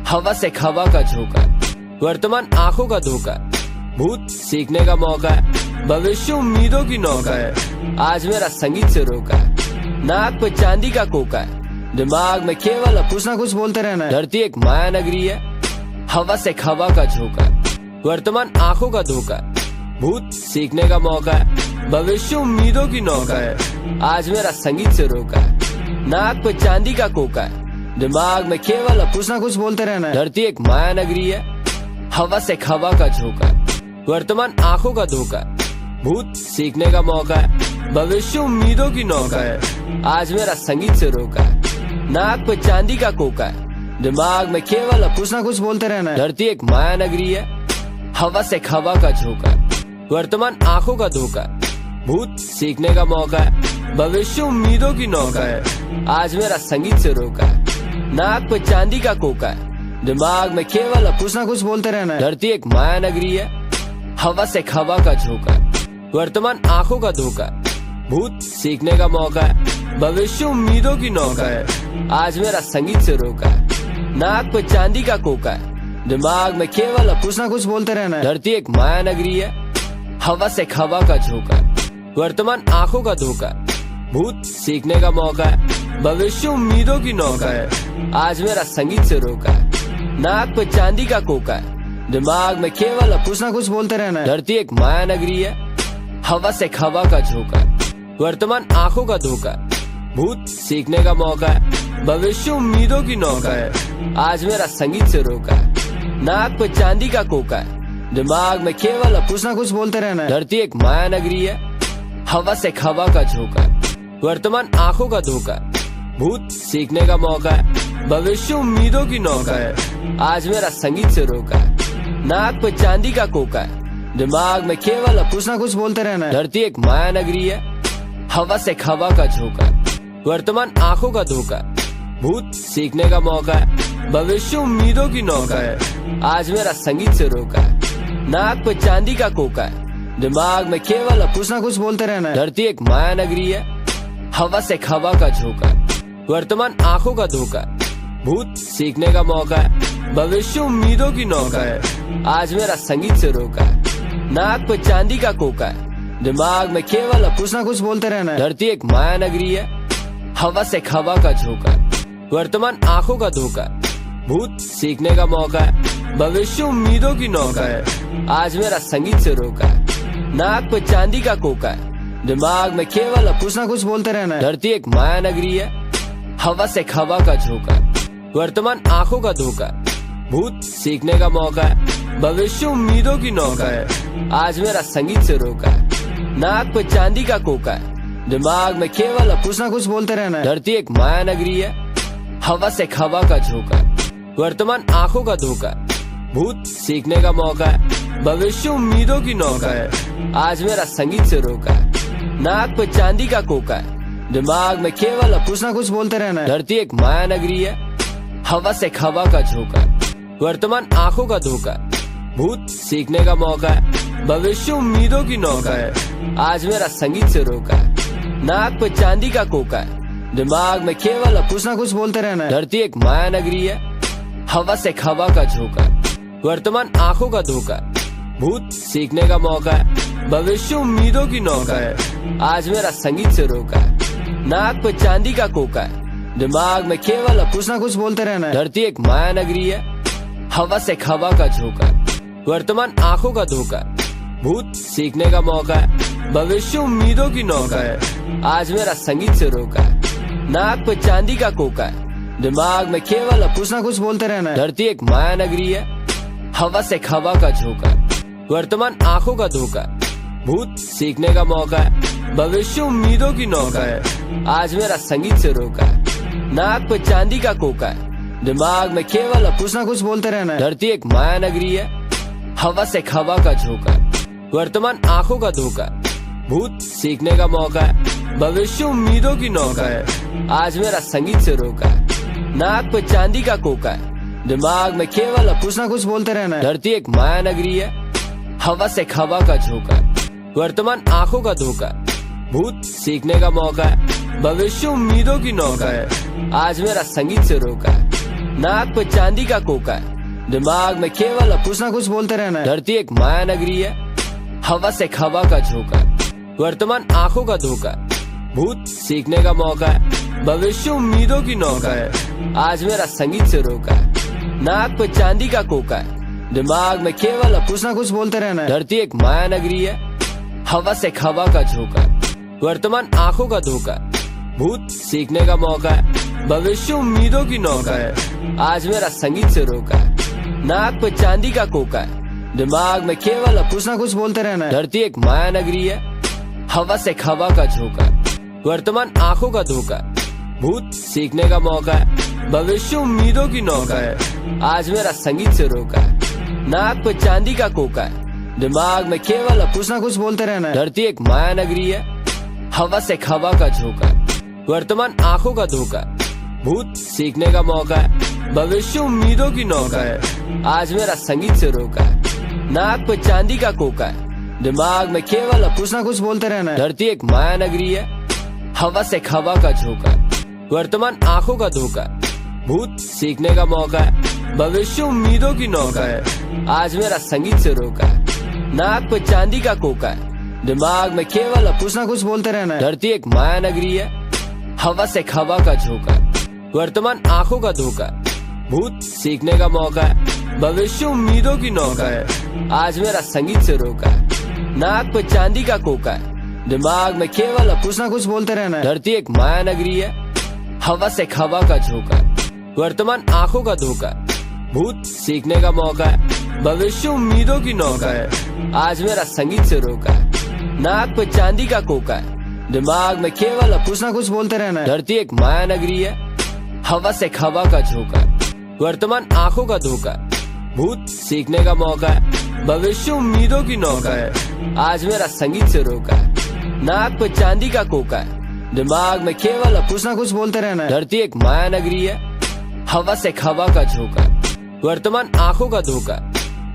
हवा से हवा का झोंका है, वर्तमान आंखों का धोखा है, भूत सीखने का मौका है, भविष्य उम्मीदों की नौका है, आज मेरा संगीत से रोका है, नाक पे चांदी का कोका है, दिमाग में केवल कुछ ना कुछ बोलते रहना है। धरती एक माया नगरी है, हवा से हवा का झोंका है, वर्तमान आंखों का धोखा है, भूत सीखने का मौका है, भविष्य उम्मीदों की नौका है, आज मेरा संगीत से रोका है, नाक पे चांदी का कोका है, दिमाग में केवल कुछ ना कुछ बोलते रहना है। धरती एक माया नगरी है, हवा से हवा का झोंका है, वर्तमान आंखों का धोखा है, भूत सीखने का मौका है, भविष्य उम्मीदों की नौका है, आज मेरा संगीत से रोका है, नाक पे चांदी का कोका है, दिमाग में केवल कुछ ना कुछ बोलते रहना है। धरती एक माया नगरी है, हवा से हवा का झोंका है, वर्तमान आंखों का धोखा है, भूत सीखने का मौका है, भविष्य उम्मीदों की नौका है, आज मेरा संगीत से रोका है, नाक पे चांदी का कोका है, दिमाग में केवल कुछ ना कुछ बोलते रहना है। धरती एक माया नगरी है, हवा से हवा का झोंका है, वर्तमान आंखों का धोखा है, भूत सीखने का मौका है, भविष्य उम्मीदों की नौका है, आज मेरा संगीत से रोका है, नाक पे चांदी का कोका है, दिमाग में केवल कुछ ना कुछ बोलते रहना है। धरती एक माया नगरी है, हवा से हवा का झोंका है, वर्तमान आंखों का धोखा, भूत सीखने का मौका है, भविष्य उम्मीदों की नौका है। आज मेरा संगीत से रोका है। नाक पे चांदी का कोका है, दिमाग में केवल कुछ ना कुछ बोलते रहना है। धरती एक माया नगरी है, हवा से हवा का झोंका है। वर्तमान आंखों का धोखा है, भूत सीखने का मौका है। भविष्य उम्मीदों की नौका है। आज मेरा संगीत से रोका है। नाक पे चांदी का कोका है, दिमाग में केवल कुछ ना कुछ बोलते रहना है। धरती एक माया नगरी है, हवा से हवा का झोंका है। वर्तमान आंखों का धोखा है, भूत सीखने का मौका है। भविष्य उम्मीदों की नौका है। आज मेरा संगीत से रोका है। नाक पे चांदी का कोका है, दिमाग में केवल कुछ ना कुछ बोलते रहना है। धरती एक माया नगरी है, हवा से हवा का झोंका है। वर्तमान आंखों का धोखा है, भूत सीखने का मौका है। भविष्य उम्मीदों की नौका है। आज मेरा संगीत से रोका है। नाक पे चांदी का कोका है, दिमाग में केवल कुछ ना कुछ बोलते रहना है। धरती एक माया नगरी है, हवा से हवा का झोंका है। वर्तमान आंखों का धोखा, भूत सीखने का मौका है। भविष्य उम्मीदों की नौका है। आज मेरा संगीत से रोका है। नाक पे चांदी का कोका है, दिमाग में केवल कुछ ना कुछ बोलते रहना है। धरती एक माया नगरी है, हवा से हवा का झोंका है। वर्तमान आंखों का धोखा, भूत सीखने का मौका है। भविष्य उम्मीदों की नौका है। आज मेरा संगीत से रोका है। नाक पे चांदी का कोका है, दिमाग में केवल कुछ ना कुछ बोलते रहना है। धरती एक माया नगरी है, हवा से हवा का झोंका है। वर्तमान आंखों का धोखा, भूत सीखने का मौका है। भविष्य उम्मीदों की नौका है। आज मेरा संगीत से रोका है। नाक पे चांदी का कोका है, दिमाग में केवल कुछ ना कुछ बोलते रहना है। धरती एक माया नगरी है, हवा से हवा का झोंका है। वर्तमान आंखों का धोखा, भूत सीखने का मौका है। भविष्य उम्मीदों की नौका है। आज मेरा संगीत से रोका है। नाक पे चांदी का कोका है, दिमाग में केवल कुछ ना कुछ बोलते रहना है। धरती एक माया नगरी है, हवा से हवा का झोंका है। वर्तमान आंखों का धोखा, भूत सीखने का मौका है। भविष्य उम्मीदों की नौका है। आज मेरा संगीत से रोका है। नाक पे चांदी का कोका है, दिमाग में केवल कुछ ना कुछ बोलते रहना है। धरती एक माया नगरी है, हवा से हवा का झोंका है। वर्तमान आंखों का धोखा, भूत सीखने का मौका है। भविष्य उम्मीदों की नौका है। आज मेरा संगीत से रोका है। नाक पे चांदी का कोका है, दिमाग में केवल कुछ ना कुछ बोलते रहना है। धरती एक माया नगरी है, हवा से हवा का झोंका है। वर्तमान आंखों का धोखा, भूत सीखने का मौका है। भविष्य उम्मीदों की नौका है। आज मेरा संगीत से रोका है। नाक पे चांदी का कोका है, दिमाग में केवल कुछ ना कुछ बोलते रहना है। धरती एक माया नगरी है, हवा से हवा का झोंका है। वर्तमान आंखों का धोखा, भूत सीखने का मौका है। भविष्य उम्मीदों की नौका है। आज मेरा संगीत से रोका है। नाक पे चांदी का कोका है, दिमाग में केवल कुछ ना कुछ बोलते रहना है। धरती एक माया नगरी है, हवा से हवा का झोंका है। वर्तमान आंखों का धोखा, भूत सीखने का मौका है। भविष्य उम्मीदों की नौका है। आज मेरा संगीत से रोका है। नाक पे चांदी का कोका है, दिमाग में केवल कुछ ना कुछ बोलते रहना है। धरती एक माया नगरी है, हवा से हवा का झोंका है। वर्तमान आंखों का धोखा, भूत सीखने का मौका है। भविष्य उम्मीदों की नौका है। आज मेरा संगीत से रोका है। नाक पे चांदी का कोका है, दिमाग में केवल कुछ ना कुछ बोलते रहना है। धरती एक माया नगरी है, हवा से हवा का झोंका है। वर्तमान आंखों का धोखा, भूत सीखने का मौका है। भविष्य उम्मीदों की नौका है। आज मेरा संगीत से रोका है। नाक पे चांदी का कोका है, दिमाग में केवल कुछ ना कुछ बोलते रहना है। धरती एक माया नगरी है, हवा से हवा का झोंका है। वर्तमान आंखों का धोखा, भूत सीखने का मौका है। भविष्य उम्मीदों की नौका है। आज मेरा संगीत से रोका है। नाक पे चांदी का कोका है, दिमाग में केवल कुछ ना कुछ बोलते रहना है। धरती एक माया नगरी है, हवा से हवा का झोंका है। वर्तमान आंखों का धोखा, भूत सीखने का मौका है। भविष्य उम्मीदों की नौका है। आज मेरा संगीत से रोका है। नाक पे चांदी का कोका है, दिमाग में केवल कुछ ना कुछ बोलते रहना है। धरती एक माया नगरी है, हवा से हवा का झोंका है। वर्तमान आंखों का धोखा, भूत सीखने का मौका है। भविष्य उम्मीदों की नौका है। आज मेरा संगीत से रोका है। नाक पे चांदी का कोका है, दिमाग में केवल कुछ ना कुछ बोलते रहना है। धरती एक माया नगरी है, हवा से हवा का झोंका है। वर्तमान आंखों का धोखा, भूत सीखने का मौका है। भविष्य उम्मीदों की नौका है। आज मेरा संगीत से रोका है। नाक पे चांदी का कोका है, दिमाग में केवल कुछ ना कुछ बोलते रहना है। धरती एक माया नगरी है, हवा से हवा का झोंका, वर्तमान आंखों का धोखा, भूत सीखने का मौका है, भविष्य उम्मीदों की नौका है। आज मेरा संगीत से रोका है, नाक पे चांदी का कोका है, दिमाग में केवल कुछ ना कुछ बोलते रहना है। धरती एक माया नगरी है, हवा से हवा का झोंका, वर्तमान आंखों का धोखा, भूत सीखने का मौका है, भविष्य उम्मीदों की नौका है। आज मेरा संगीत से रोका है, नाक पे चांदी का कोका है, दिमाग में केवल कुछ ना कुछ बोलते रहना है। धरती एक माया नगरी है, हवा से हवा का झोंका, वर्तमान आंखों का धोखा, भूत सीखने का मौका है, भविष्य उम्मीदों की नौका है। आज मेरा संगीत से रोका है, नाक पे चांदी का कोका है, दिमाग में केवल कुछ ना कुछ बोलते रहना है। धरती एक माया नगरी है, हवा से हवा का झोंका, वर्तमान आंखों का धोखा,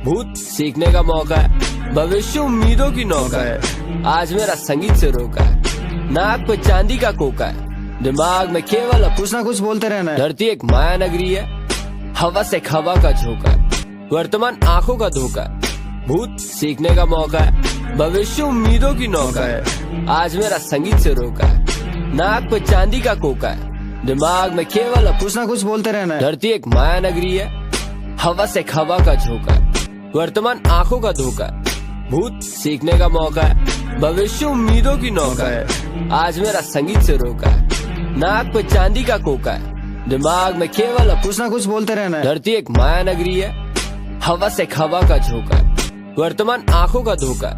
भूत सीखने का मौका है, भविष्य उम्मीदों की नौका है। आज मेरा संगीत से रोका है, नाक पे चांदी का कोका है, दिमाग में केवल कुछ ना कुछ बोलते रहना है। धरती एक माया नगरी है, हवा से हवा का झोंका, वर्तमान आंखों का धोखा, भूत सीखने का मौका है, भविष्य उम्मीदों की नौका है। आज मेरा संगीत से रोका है, नाक पे चांदी का कोका है, दिमाग में केवल कुछ ना कुछ बोलते रहना है। धरती एक माया नगरी है, हवा से हवा का झोंका, वर्तमान आंखों का धोखा, भूत सीखने का मौका है, भविष्य उम्मीदों की नौका है। आज मेरा संगीत से रोका है, नाक पे चांदी का कोका है, दिमाग में केवल कुछ ना कुछ बोलते रहना है। धरती एक माया नगरी है, हवा से हवा का झोंका, वर्तमान आंखों का धोखा,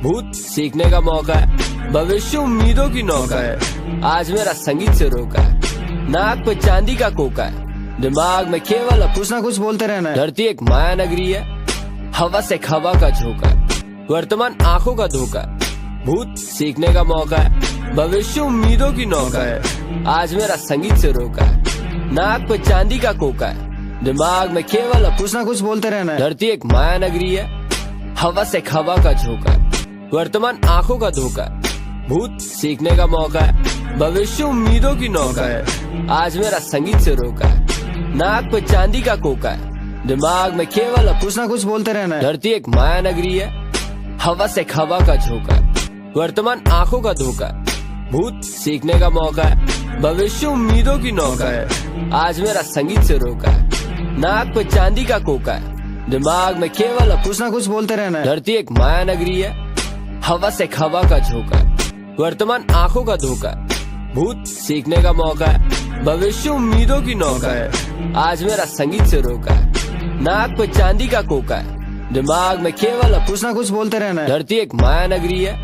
भूत सीखने का मौका है, भविष्य उम्मीदों की नौका है। आज मेरा संगीत से रोका है, नाक पे चांदी का कोका है, दिमाग में केवल कुछ ना कुछ बोलते रहना है। धरती एक माया नगरी है, हवा से हवा का झोंका, वर्तमान आंखों का धोखा, भूत सीखने का मौका है, भविष्य उम्मीदों की नौका है। आज मेरा संगीत से रोका है, नाक पे चांदी का कोका है, दिमाग में केवल कुछ ना कुछ बोलते रहना है। धरती एक माया नगरी है, हवा से हवा का झोंका, वर्तमान आंखों का धोखा, भूत सीखने का मौका है, भविष्य उम्मीदों की नौका है। आज मेरा संगीत से रोका है, नाक पे चांदी का कोका है, दिमाग में केवल कुछ ना कुछ बोलते रहना है। धरती एक माया नगरी है, हवा से हवा का झोंका, वर्तमान आंखों का धोखा, भूत सीखने का मौका है, भविष्य उम्मीदों की नौका है। आज मेरा संगीत से रोका है, नाक पे चांदी का कोका है, दिमाग में केवल कुछ ना कुछ बोलते रहना है। धरती एक माया नगरी है, हवा से हवा का झोंका, वर्तमान आंखों का धोखा, भूत सीखने का मौका है, भविष्य उम्मीदों की नौका है। आज मेरा संगीत से रोका है, नाक पे चांदी का कोका है, दिमाग में केवल कुछ ना कुछ बोलते रहना है। धरती एक माया नगरी है,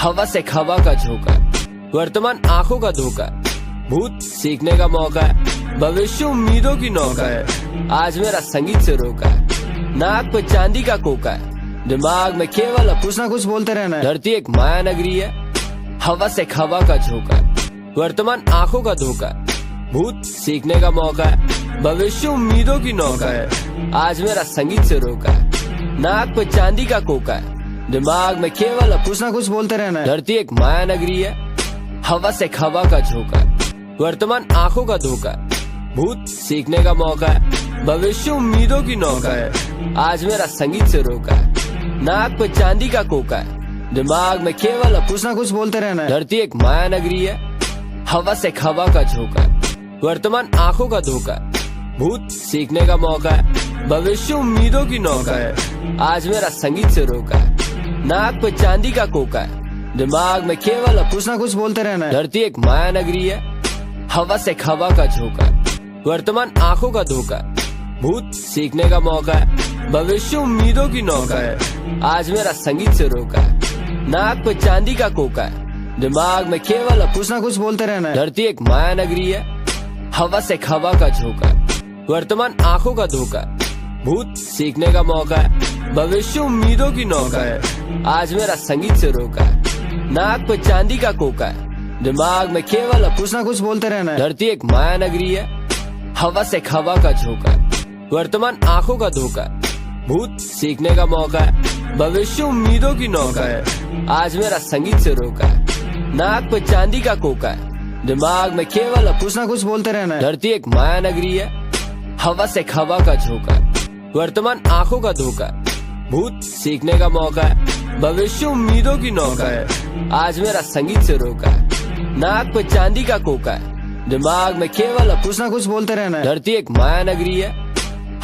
हवा से हवा का झोंका, वर्तमान आंखों का धोखा, भूत सीखने का मौका है, भविष्य उम्मीदों की नौका है। आज मेरा संगीत से रोका है, नाक पे चांदी का कोका है, दिमाग में केवल कुछ ना कुछ बोलते रहना है। धरती एक माया नगरी है, हवा से हवा का झोंका, वर्तमान आंखों का धोखा, भूत सीखने का मौका है, भविष्य उम्मीदों की नौका है। आज मेरा संगीत से रोका है, नाक पे चांदी का कोका है, दिमाग में केवल कुछ ना कुछ बोलते रहना है। धरती एक माया नगरी है, हवा से हवा का झोंका, वर्तमान आंखों का धोखा, भूत सीखने का मौका है, भविष्य उम्मीदों की नौका है। आज मेरा संगीत से रोका है, नाक पे चांदी का कोका है, दिमाग में केवल कुछ ना कुछ बोलते रहना है। धरती एक माया नगरी है, हवा से हवा का झोंका, वर्तमान आंखों का धोखा, भूत सीखने का मौका है, भविष्य उम्मीदों की नौका है। आज मेरा संगीत से रोका है, नाक पे चांदी का कोका है, दिमाग में केवल कुछ ना कुछ बोलते रहना है। धरती एक माया नगरी है, हवा से हवा का झोंका, वर्तमान आंखों का धोखा, भूत सीखने का मौका है, भविष्य उम्मीदों की नौका है। आज मेरा संगीत से रोका है, नाक पे चांदी का कोका है, दिमाग में केवल कुछ ना कुछ बोलते रहना है। धरती एक माया नगरी है, हवा से हवा का झोंका, वर्तमान आंखों का धोखा, भूत सीखने का मौका है, भविष्य उम्मीदों की नौका है। आज मेरा संगीत से रोका है, नाक पे चांदी का कोका है, दिमाग में केवल कुछ ना कुछ बोलते रहना है। धरती एक माया नगरी है, हवा से हवा का झोंका, वर्तमान आंखों का धोखा, भूत सीखने का मौका है, भविष्य उम्मीदों की नौका है। आज मेरा संगीत से रोका है, नाक पे चांदी का कोका है, दिमाग में केवल कुछ ना कुछ बोलते रहना है। धरती एक माया नगरी है, हवा से हवा का झोंका, वर्तमान आंखों का धोखा, भूत सीखने का मौका है, भविष्य उम्मीदों की नौका है। आज मेरा संगीत से रोका है, नाक पे चांदी का कोका है, दिमाग में केवल कुछ ना कुछ बोलते रहना है। धरती एक माया नगरी है,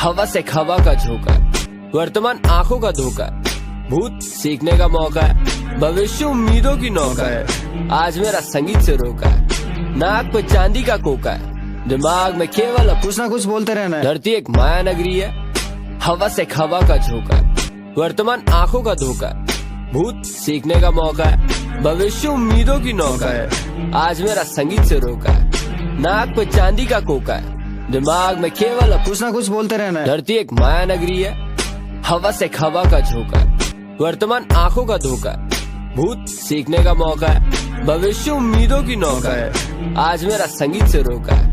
हवा से हवा का झोंका है, वर्तमान आंखों का धोखा है, भूत सीखने का मौका है, भविष्य उम्मीदों की नौका है, आज मेरा संगीत से रोका है। नाक पे चांदी का कोका है, दिमाग में केवल कुछ ना कुछ बोलते रहना है। धरती एक माया नगरी है, हवा से हवा का झोंका है, वर्तमान आंखों का धोखा है, भूत सीखने का मौका है, भविष्य उम्मीदों की नौका है, आज मेरा संगीत से रोका है। नाक पे चांदी का कोका है, दिमाग में केवल कुछ ना कुछ बोलते रहना है। धरती एक माया नगरी है, हवा से हवा का झोंका है, वर्तमान आंखों का धोखा है, भूत सीखने का मौका है, भविष्य उम्मीदों की नौका है, आज मेरा संगीत से रोका है।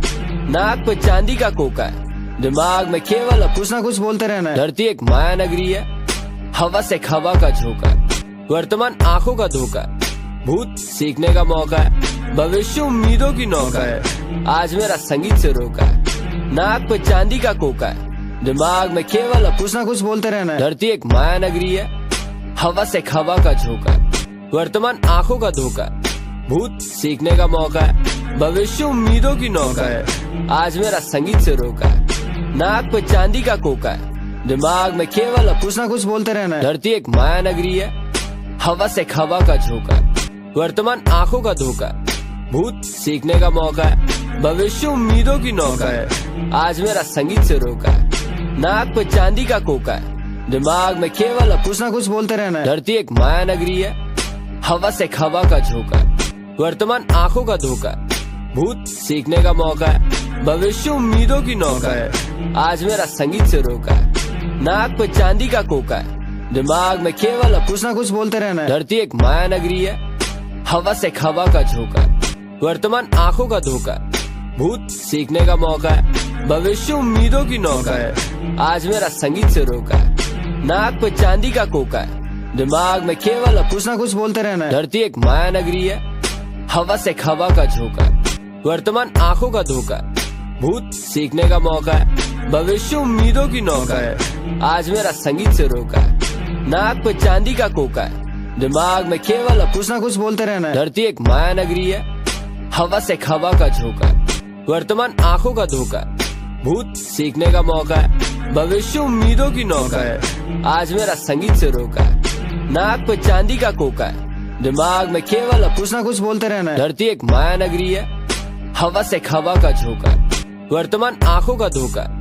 नाक पे चांदी का कोका है, दिमाग में केवल कुछ ना कुछ बोलते रहना है। धरती एक माया नगरी है, हवा से हवा का झोंका है, वर्तमान आंखों का धोखा है, भूत सीखने का मौका है, भविष्य उम्मीदों की नौका है, आज मेरा संगीत से रोका है। नाक पे चांदी का कोका है, दिमाग में केवल कुछ ना कुछ बोलते रहना है। धरती एक माया नगरी है, हवा से हवा का झोंका है, वर्तमान आंखों का धोखा है, भूत सीखने का मौका है, भविष्य उम्मीदों की नौका है, आज मेरा संगीत से रोका है। नाक पे चांदी का कोका है, दिमाग में केवल कुछ ना कुछ बोलते रहना है। धरती एक माया नगरी है, हवा से हवा का झोंका है, वर्तमान आंखों का धोखा है, भूत सीखने का मौका है, भविष्य उम्मीदों की नौका है, आज मेरा संगीत से रोका है। नाक पे चांदी का कोका है, दिमाग में केवल कुछ ना कुछ बोलते रहना है। धरती एक माया नगरी है, हवा से हवा का झोंका है, वर्तमान आंखों का धोखा है, भूत सीखने का मौका है, भविष्य उम्मीदों की नौका है, आज मेरा संगीत से रोका है। नाक पे चांदी का कोका है, दिमाग में केवल कुछ ना कुछ बोलते रहना है। धरती एक माया नगरी है, हवा से हवा का झोंका है, वर्तमान आंखों का धोखा है, भूत सीखने का मौका है, भविष्य उम्मीदों की नौका है, आज मेरा संगीत से रोका है। नाक पे चांदी का कोका है, दिमाग में केवल कुछ ना कुछ बोलते रहना है। धरती एक माया नगरी है, हवा से हवा का झोंका है, वर्तमान आंखों का धोखा है, भूत सीखने का मौका है, भविष्य उम्मीदों की नौका है, आज मेरा संगीत से रोका है। नाक पे चांदी का कोका है, दिमाग में केवल कुछ ना कुछ बोलते रहना है। धरती एक माया नगरी है, हवा से हवा का झोंका है, वर्तमान आंखों का धोखा है, भूत सीखने का मौका है, भविष्य उम्मीदों की नौका है, आज मेरा संगीत से रोका है। नाक पे चांदी का कोका है, दिमाग में केवल कुछ ना कुछ बोलते रहना है। धरती एक माया नगरी है, हवा से हवा का झोंका है, वर्तमान आंखों का धोखा है,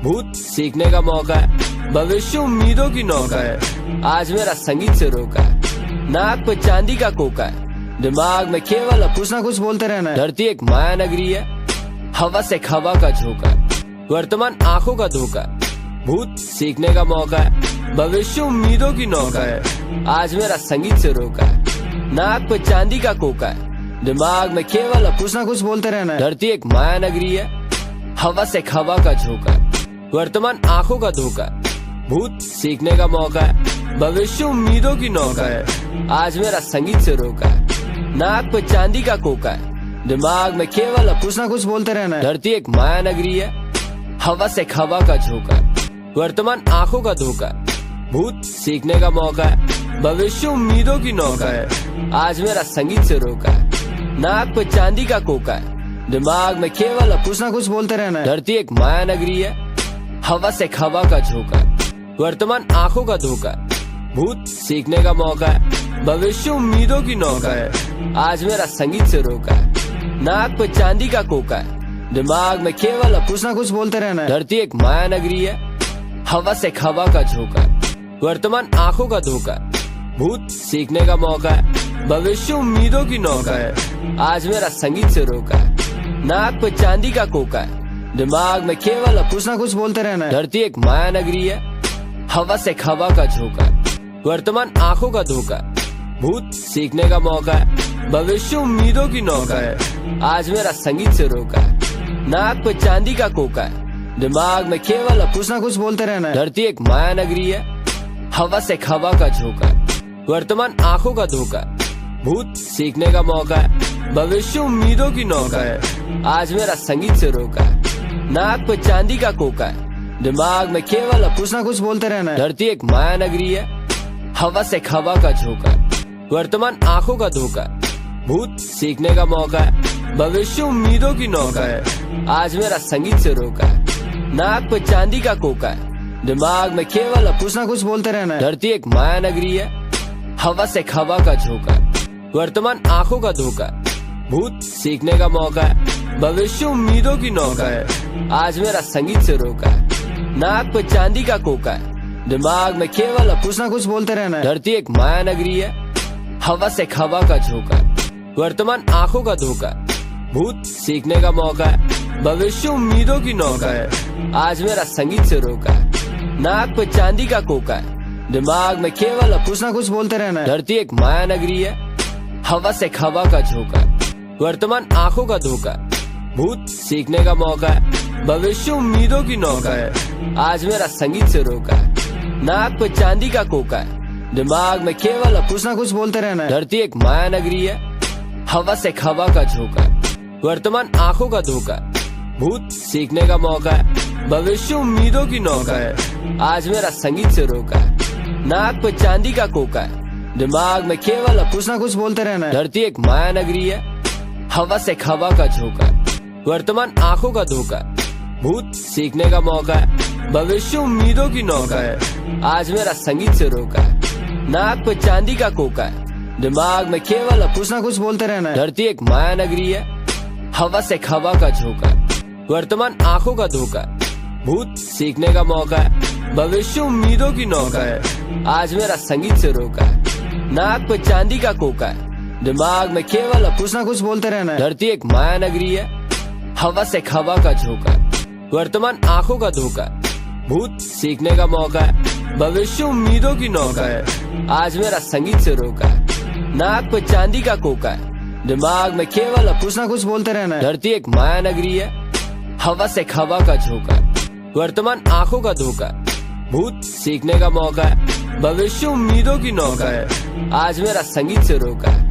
भूत सीखने का मौका है, भविष्य उम्मीदों की नौका है, आज मेरा संगीत से रोका है। नाक पे चांदी का कोका है, दिमाग में केवल कुछ ना कुछ बोलते रहना है। धरती एक माया नगरी है, हवा से हवा का झोंका है, वर्तमान आंखों का धोखा है, भूत सीखने का मौका है, भविष्य उम्मीदों की नौका है, आज मेरा संगीत से रोका है। नाक पे चांदी का कोका है, दिमाग में केवल कुछ ना कुछ बोलते रहना है। धरती एक माया नगरी है, हवा से हवा का झोंका है, वर्तमान आंखों का धोखा है, भूत सीखने का मौका है, भविष्य उम्मीदों की नौका है, आज मेरा संगीत से रोका है। नाक पे चांदी का कोका है, दिमाग में केवल कुछ ना कुछ बोलते रहना है। धरती एक माया नगरी है, हवा से हवा का झोंका है, वर्तमान आंखों का धोखा है, भूत सीखने का मौका है, भविष्य उम्मीदों की नौका है, आज मेरा संगीत से रोका है। नाक पे चांदी का कोका है, दिमाग में केवल कुछ ना कुछ बोलते रहना है। धरती एक माया नगरी है, हवा से हवा का झोंका है, वर्तमान आंखों का धोखा है, भूत सीखने का मौका है, भविष्य उम्मीदों की नौका है, आज मेरा संगीत से रोका है। नाक पे चांदी का कोका है, दिमाग में केवल कुछ ना कुछ बोलते रहना है। धरती एक माया नगरी है, हवा से हवा का झोंका है, वर्तमान आंखों का धोखा है, भूत सीखने का मौका है, भविष्य उम्मीदों की नौका है, आज मेरा संगीत से रोका है। नाक पे चांदी का कोका है, दिमाग में केवल कुछ ना कुछ बोलते रहना है। धरती एक माया नगरी है, हवा से हवा का झोंका है, वर्तमान आंखों का धोखा है, भूत सीखने का मौका है, भविष्य उम्मीदों की नौका है, आज मेरा संगीत से रोका है। नाक पे चांदी का कोका है, दिमाग में केवल कुछ ना कुछ बोलते रहना है। धरती एक माया नगरी है, हवा से हवा का झोंका है, वर्तमान आंखों का धोखा है, भूत सीखने का मौका है, भविष्य उम्मीदों की नौका है, आज मेरा संगीत से रोका है। नाक पे चांदी का कोका है, दिमाग में केवल कुछ ना कुछ बोलते रहना है। धरती एक माया नगरी है, हवा से हवा का झोंका है, वर्तमान आंखों का धोखा, भूत सीखने का मौका है, भविष्य उम्मीदों की नौका है। आज मेरा संगीत से रोका है, नाक पे चांदी का कोका है, दिमाग में केवल कुछ ना कुछ बोलते रहना है। धरती एक माया नगरी है, हवा से हवा का झोंका है, वर्तमान आंखों का धोखा है। भूत सीखने का मौका है, भविष्य उम्मीदों की नौका है। आज मेरा संगीत से रोका है, नाक पे चांदी का कोका है, दिमाग में केवल कुछ ना कुछ बोलते रहना है। धरती एक माया नगरी है, हवा से हवा का झोंका है, वर्तमान आंखों का धोखा है। भूत सीखने का मौका है, भविष्य उम्मीदों की नौका है। आज मेरा संगीत से रोका है, नाक पे चांदी का कोका है, दिमाग में केवल कुछ ना कुछ बोलते रहना है। धरती एक माया नगरी है, हवा से हवा का झोंका है, वर्तमान आंखों का धोखा है। भूत सीखने का मौका है, भविष्य उम्मीदों की नौका है। आज मेरा संगीत से रोका है, नाक पे चांदी का कोका है, दिमाग में केवल कुछ ना कुछ बोलते रहना है। धरती एक माया नगरी है, हवा से हवा का झोंका है, वर्तमान आंखों का धोखा है। भूत सीखने का मौका है, भविष्य उम्मीदों की नौका है। आज मेरा संगीत से रोका है, नाक पे चांदी का कोका है, दिमाग में केवल कुछ ना कुछ बोलते रहना है। धरती एक माया नगरी है, हवा से हवा का झोंका है, वर्तमान आंखों का धोखा है। भूत सीखने का मौका है, भविष्य उम्मीदों की नौका है। आज मेरा संगीत से रोका है, नाक पे चांदी का कोका है, दिमाग में केवल कुछ ना कुछ बोलते रहना है। धरती एक माया नगरी है, हवा से हवा का झोंका है, वर्तमान आंखों का धोखा है। भूत सीखने का मौका है, भविष्य उम्मीदों की नौका है। आज मेरा संगीत से रोका है, नाक पे चांदी का कोका है, दिमाग में केवल कुछ ना कुछ बोलते रहना है। धरती एक माया नगरी है, हवा से हवा का झोंका है, वर्तमान आंखों का धोखा है। भूत सीखने का मौका है, भविष्य उम्मीदों की नौका है। आज मेरा संगीत से रोका है, नाक पे चांदी का कोका है, दिमाग में केवल कुछ ना कुछ बोलते रहना है। धरती एक माया नगरी है, हवा से हवा का झोंका है, वर्तमान आंखों का धोखा है। भूत सीखने का मौका है, भविष्य उम्मीदों की नौका है। आज मेरा संगीत से रोका है,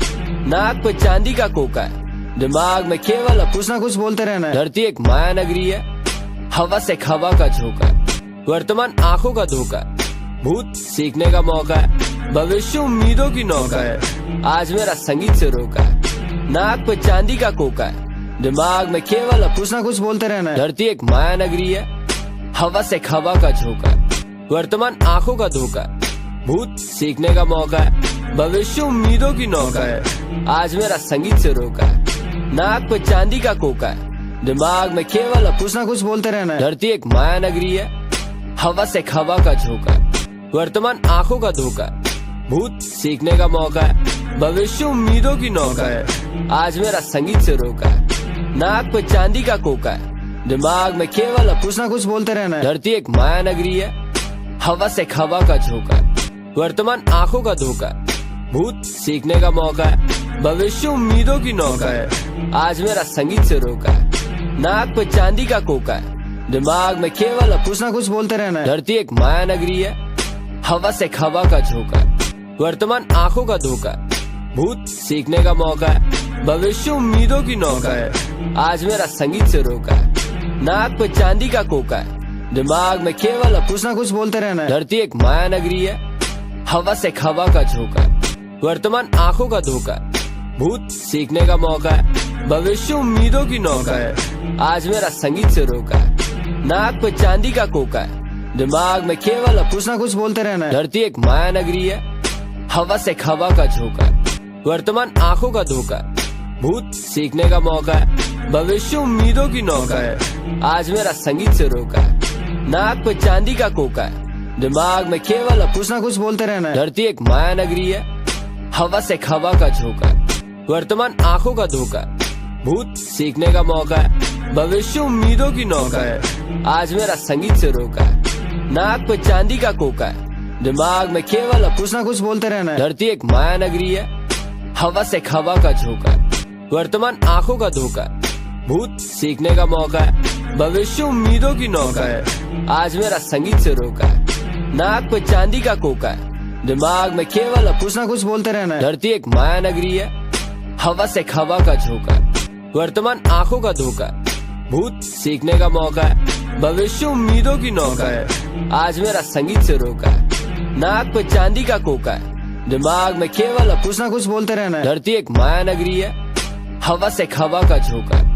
नाक पे चांदी का कोका है, दिमाग में केवल कुछ ना कुछ बोलते रहना है। धरती एक माया नगरी है, हवा से हवा का झोंका है, वर्तमान आंखों का धोखा है। भूत सीखने का मौका है, भविष्य उम्मीदों की नौका है। आज मेरा संगीत से रोका है, नाक पे चांदी का कोका है, दिमाग में केवल कुछ ना कुछ बोलते रहना है। धरती एक माया नगरी है, हवा से हवा का झोंका है, वर्तमान आंखों का धोखा है। भूत सीखने का मौका है, भविष्य उम्मीदों की नौका है। आज मेरा संगीत से रोका है, नाक पे चांदी का कोका है, दिमाग में केवल कुछ ना कुछ बोलते रहना है। धरती एक माया नगरी है, हवा से हवा का झोंका है, वर्तमान आंखों का धोखा है। भूत सीखने का मौका है, भविष्य उम्मीदों की नौका है। आज मेरा संगीत से रोका है, नाक पे चांदी का कोका है, दिमाग में केवल कुछ ना कुछ बोलते रहना है। धरती एक माया नगरी है, हवा से हवा का झोंका है, वर्तमान आंखों का धोखा है। भूत सीखने का मौका है, भविष्य उम्मीदों की नौका है। आज मेरा संगीत से रोका है, नाक पे चांदी का कोका है, दिमाग में केवल कुछ ना कुछ बोलते रहना है। धरती एक माया नगरी है, हवा से हवा का झोंका है, वर्तमान आंखों का धोखा है। भूत सीखने का मौका है, भविष्य उम्मीदों की नौका है। आज मेरा संगीत से रोका है, नाक पे चांदी का कोका है, दिमाग में केवल कुछ ना कुछ बोलते रहना है। धरती एक माया नगरी है, हवा से हवा का झोंका है, वर्तमान आंखों का धोखा है। भूत सीखने का मौका है, भविष्य उम्मीदों की नौका है। आज मेरा संगीत से रोका है, नाक पे चांदी का कोका है, दिमाग में केवल कुछ ना कुछ बोलते रहना है। धरती एक माया नगरी है, हवा से हवा का झोंका है, वर्तमान आंखों का धोखा है। भूत सीखने का मौका है, भविष्य उम्मीदों की नौका है। आज मेरा संगीत से रोका है, नाक पे चांदी का कोका है, दिमाग में केवल कुछ ना कुछ बोलते रहना है। धरती एक माया नगरी है, हवा से हवा का झोंका है, वर्तमान आंखों का धोखा है। भूत सीखने का मौका है, भविष्य उम्मीदों की नौका है। आज मेरा संगीत से रोका है, नाक पे चांदी का कोका है, दिमाग में केवल कुछ ना कुछ बोलते रहना है। धरती एक माया नगरी है, हवा से हवा का झोंका है, वर्तमान आंखों का धोखा है। भूत सीखने का मौका है, भविष्य उम्मीदों की नौका है। आज मेरा संगीत से रोका है, नाक पे चांदी का कोका है, दिमाग में केवल कुछ ना कुछ बोलते रहना है। धरती एक माया नगरी है, हवा से हवा का झोंका है, वर्तमान आंखों का धोखा है। भूत सीखने का मौका है, भविष्य उम्मीदों की नौका है। आज मेरा संगीत से रोका है, नाक पे चांदी का कोका है, दिमाग में केवल कुछ ना कुछ बोलते रहना है। धरती एक माया नगरी है, हवा से हवा का झोंका है।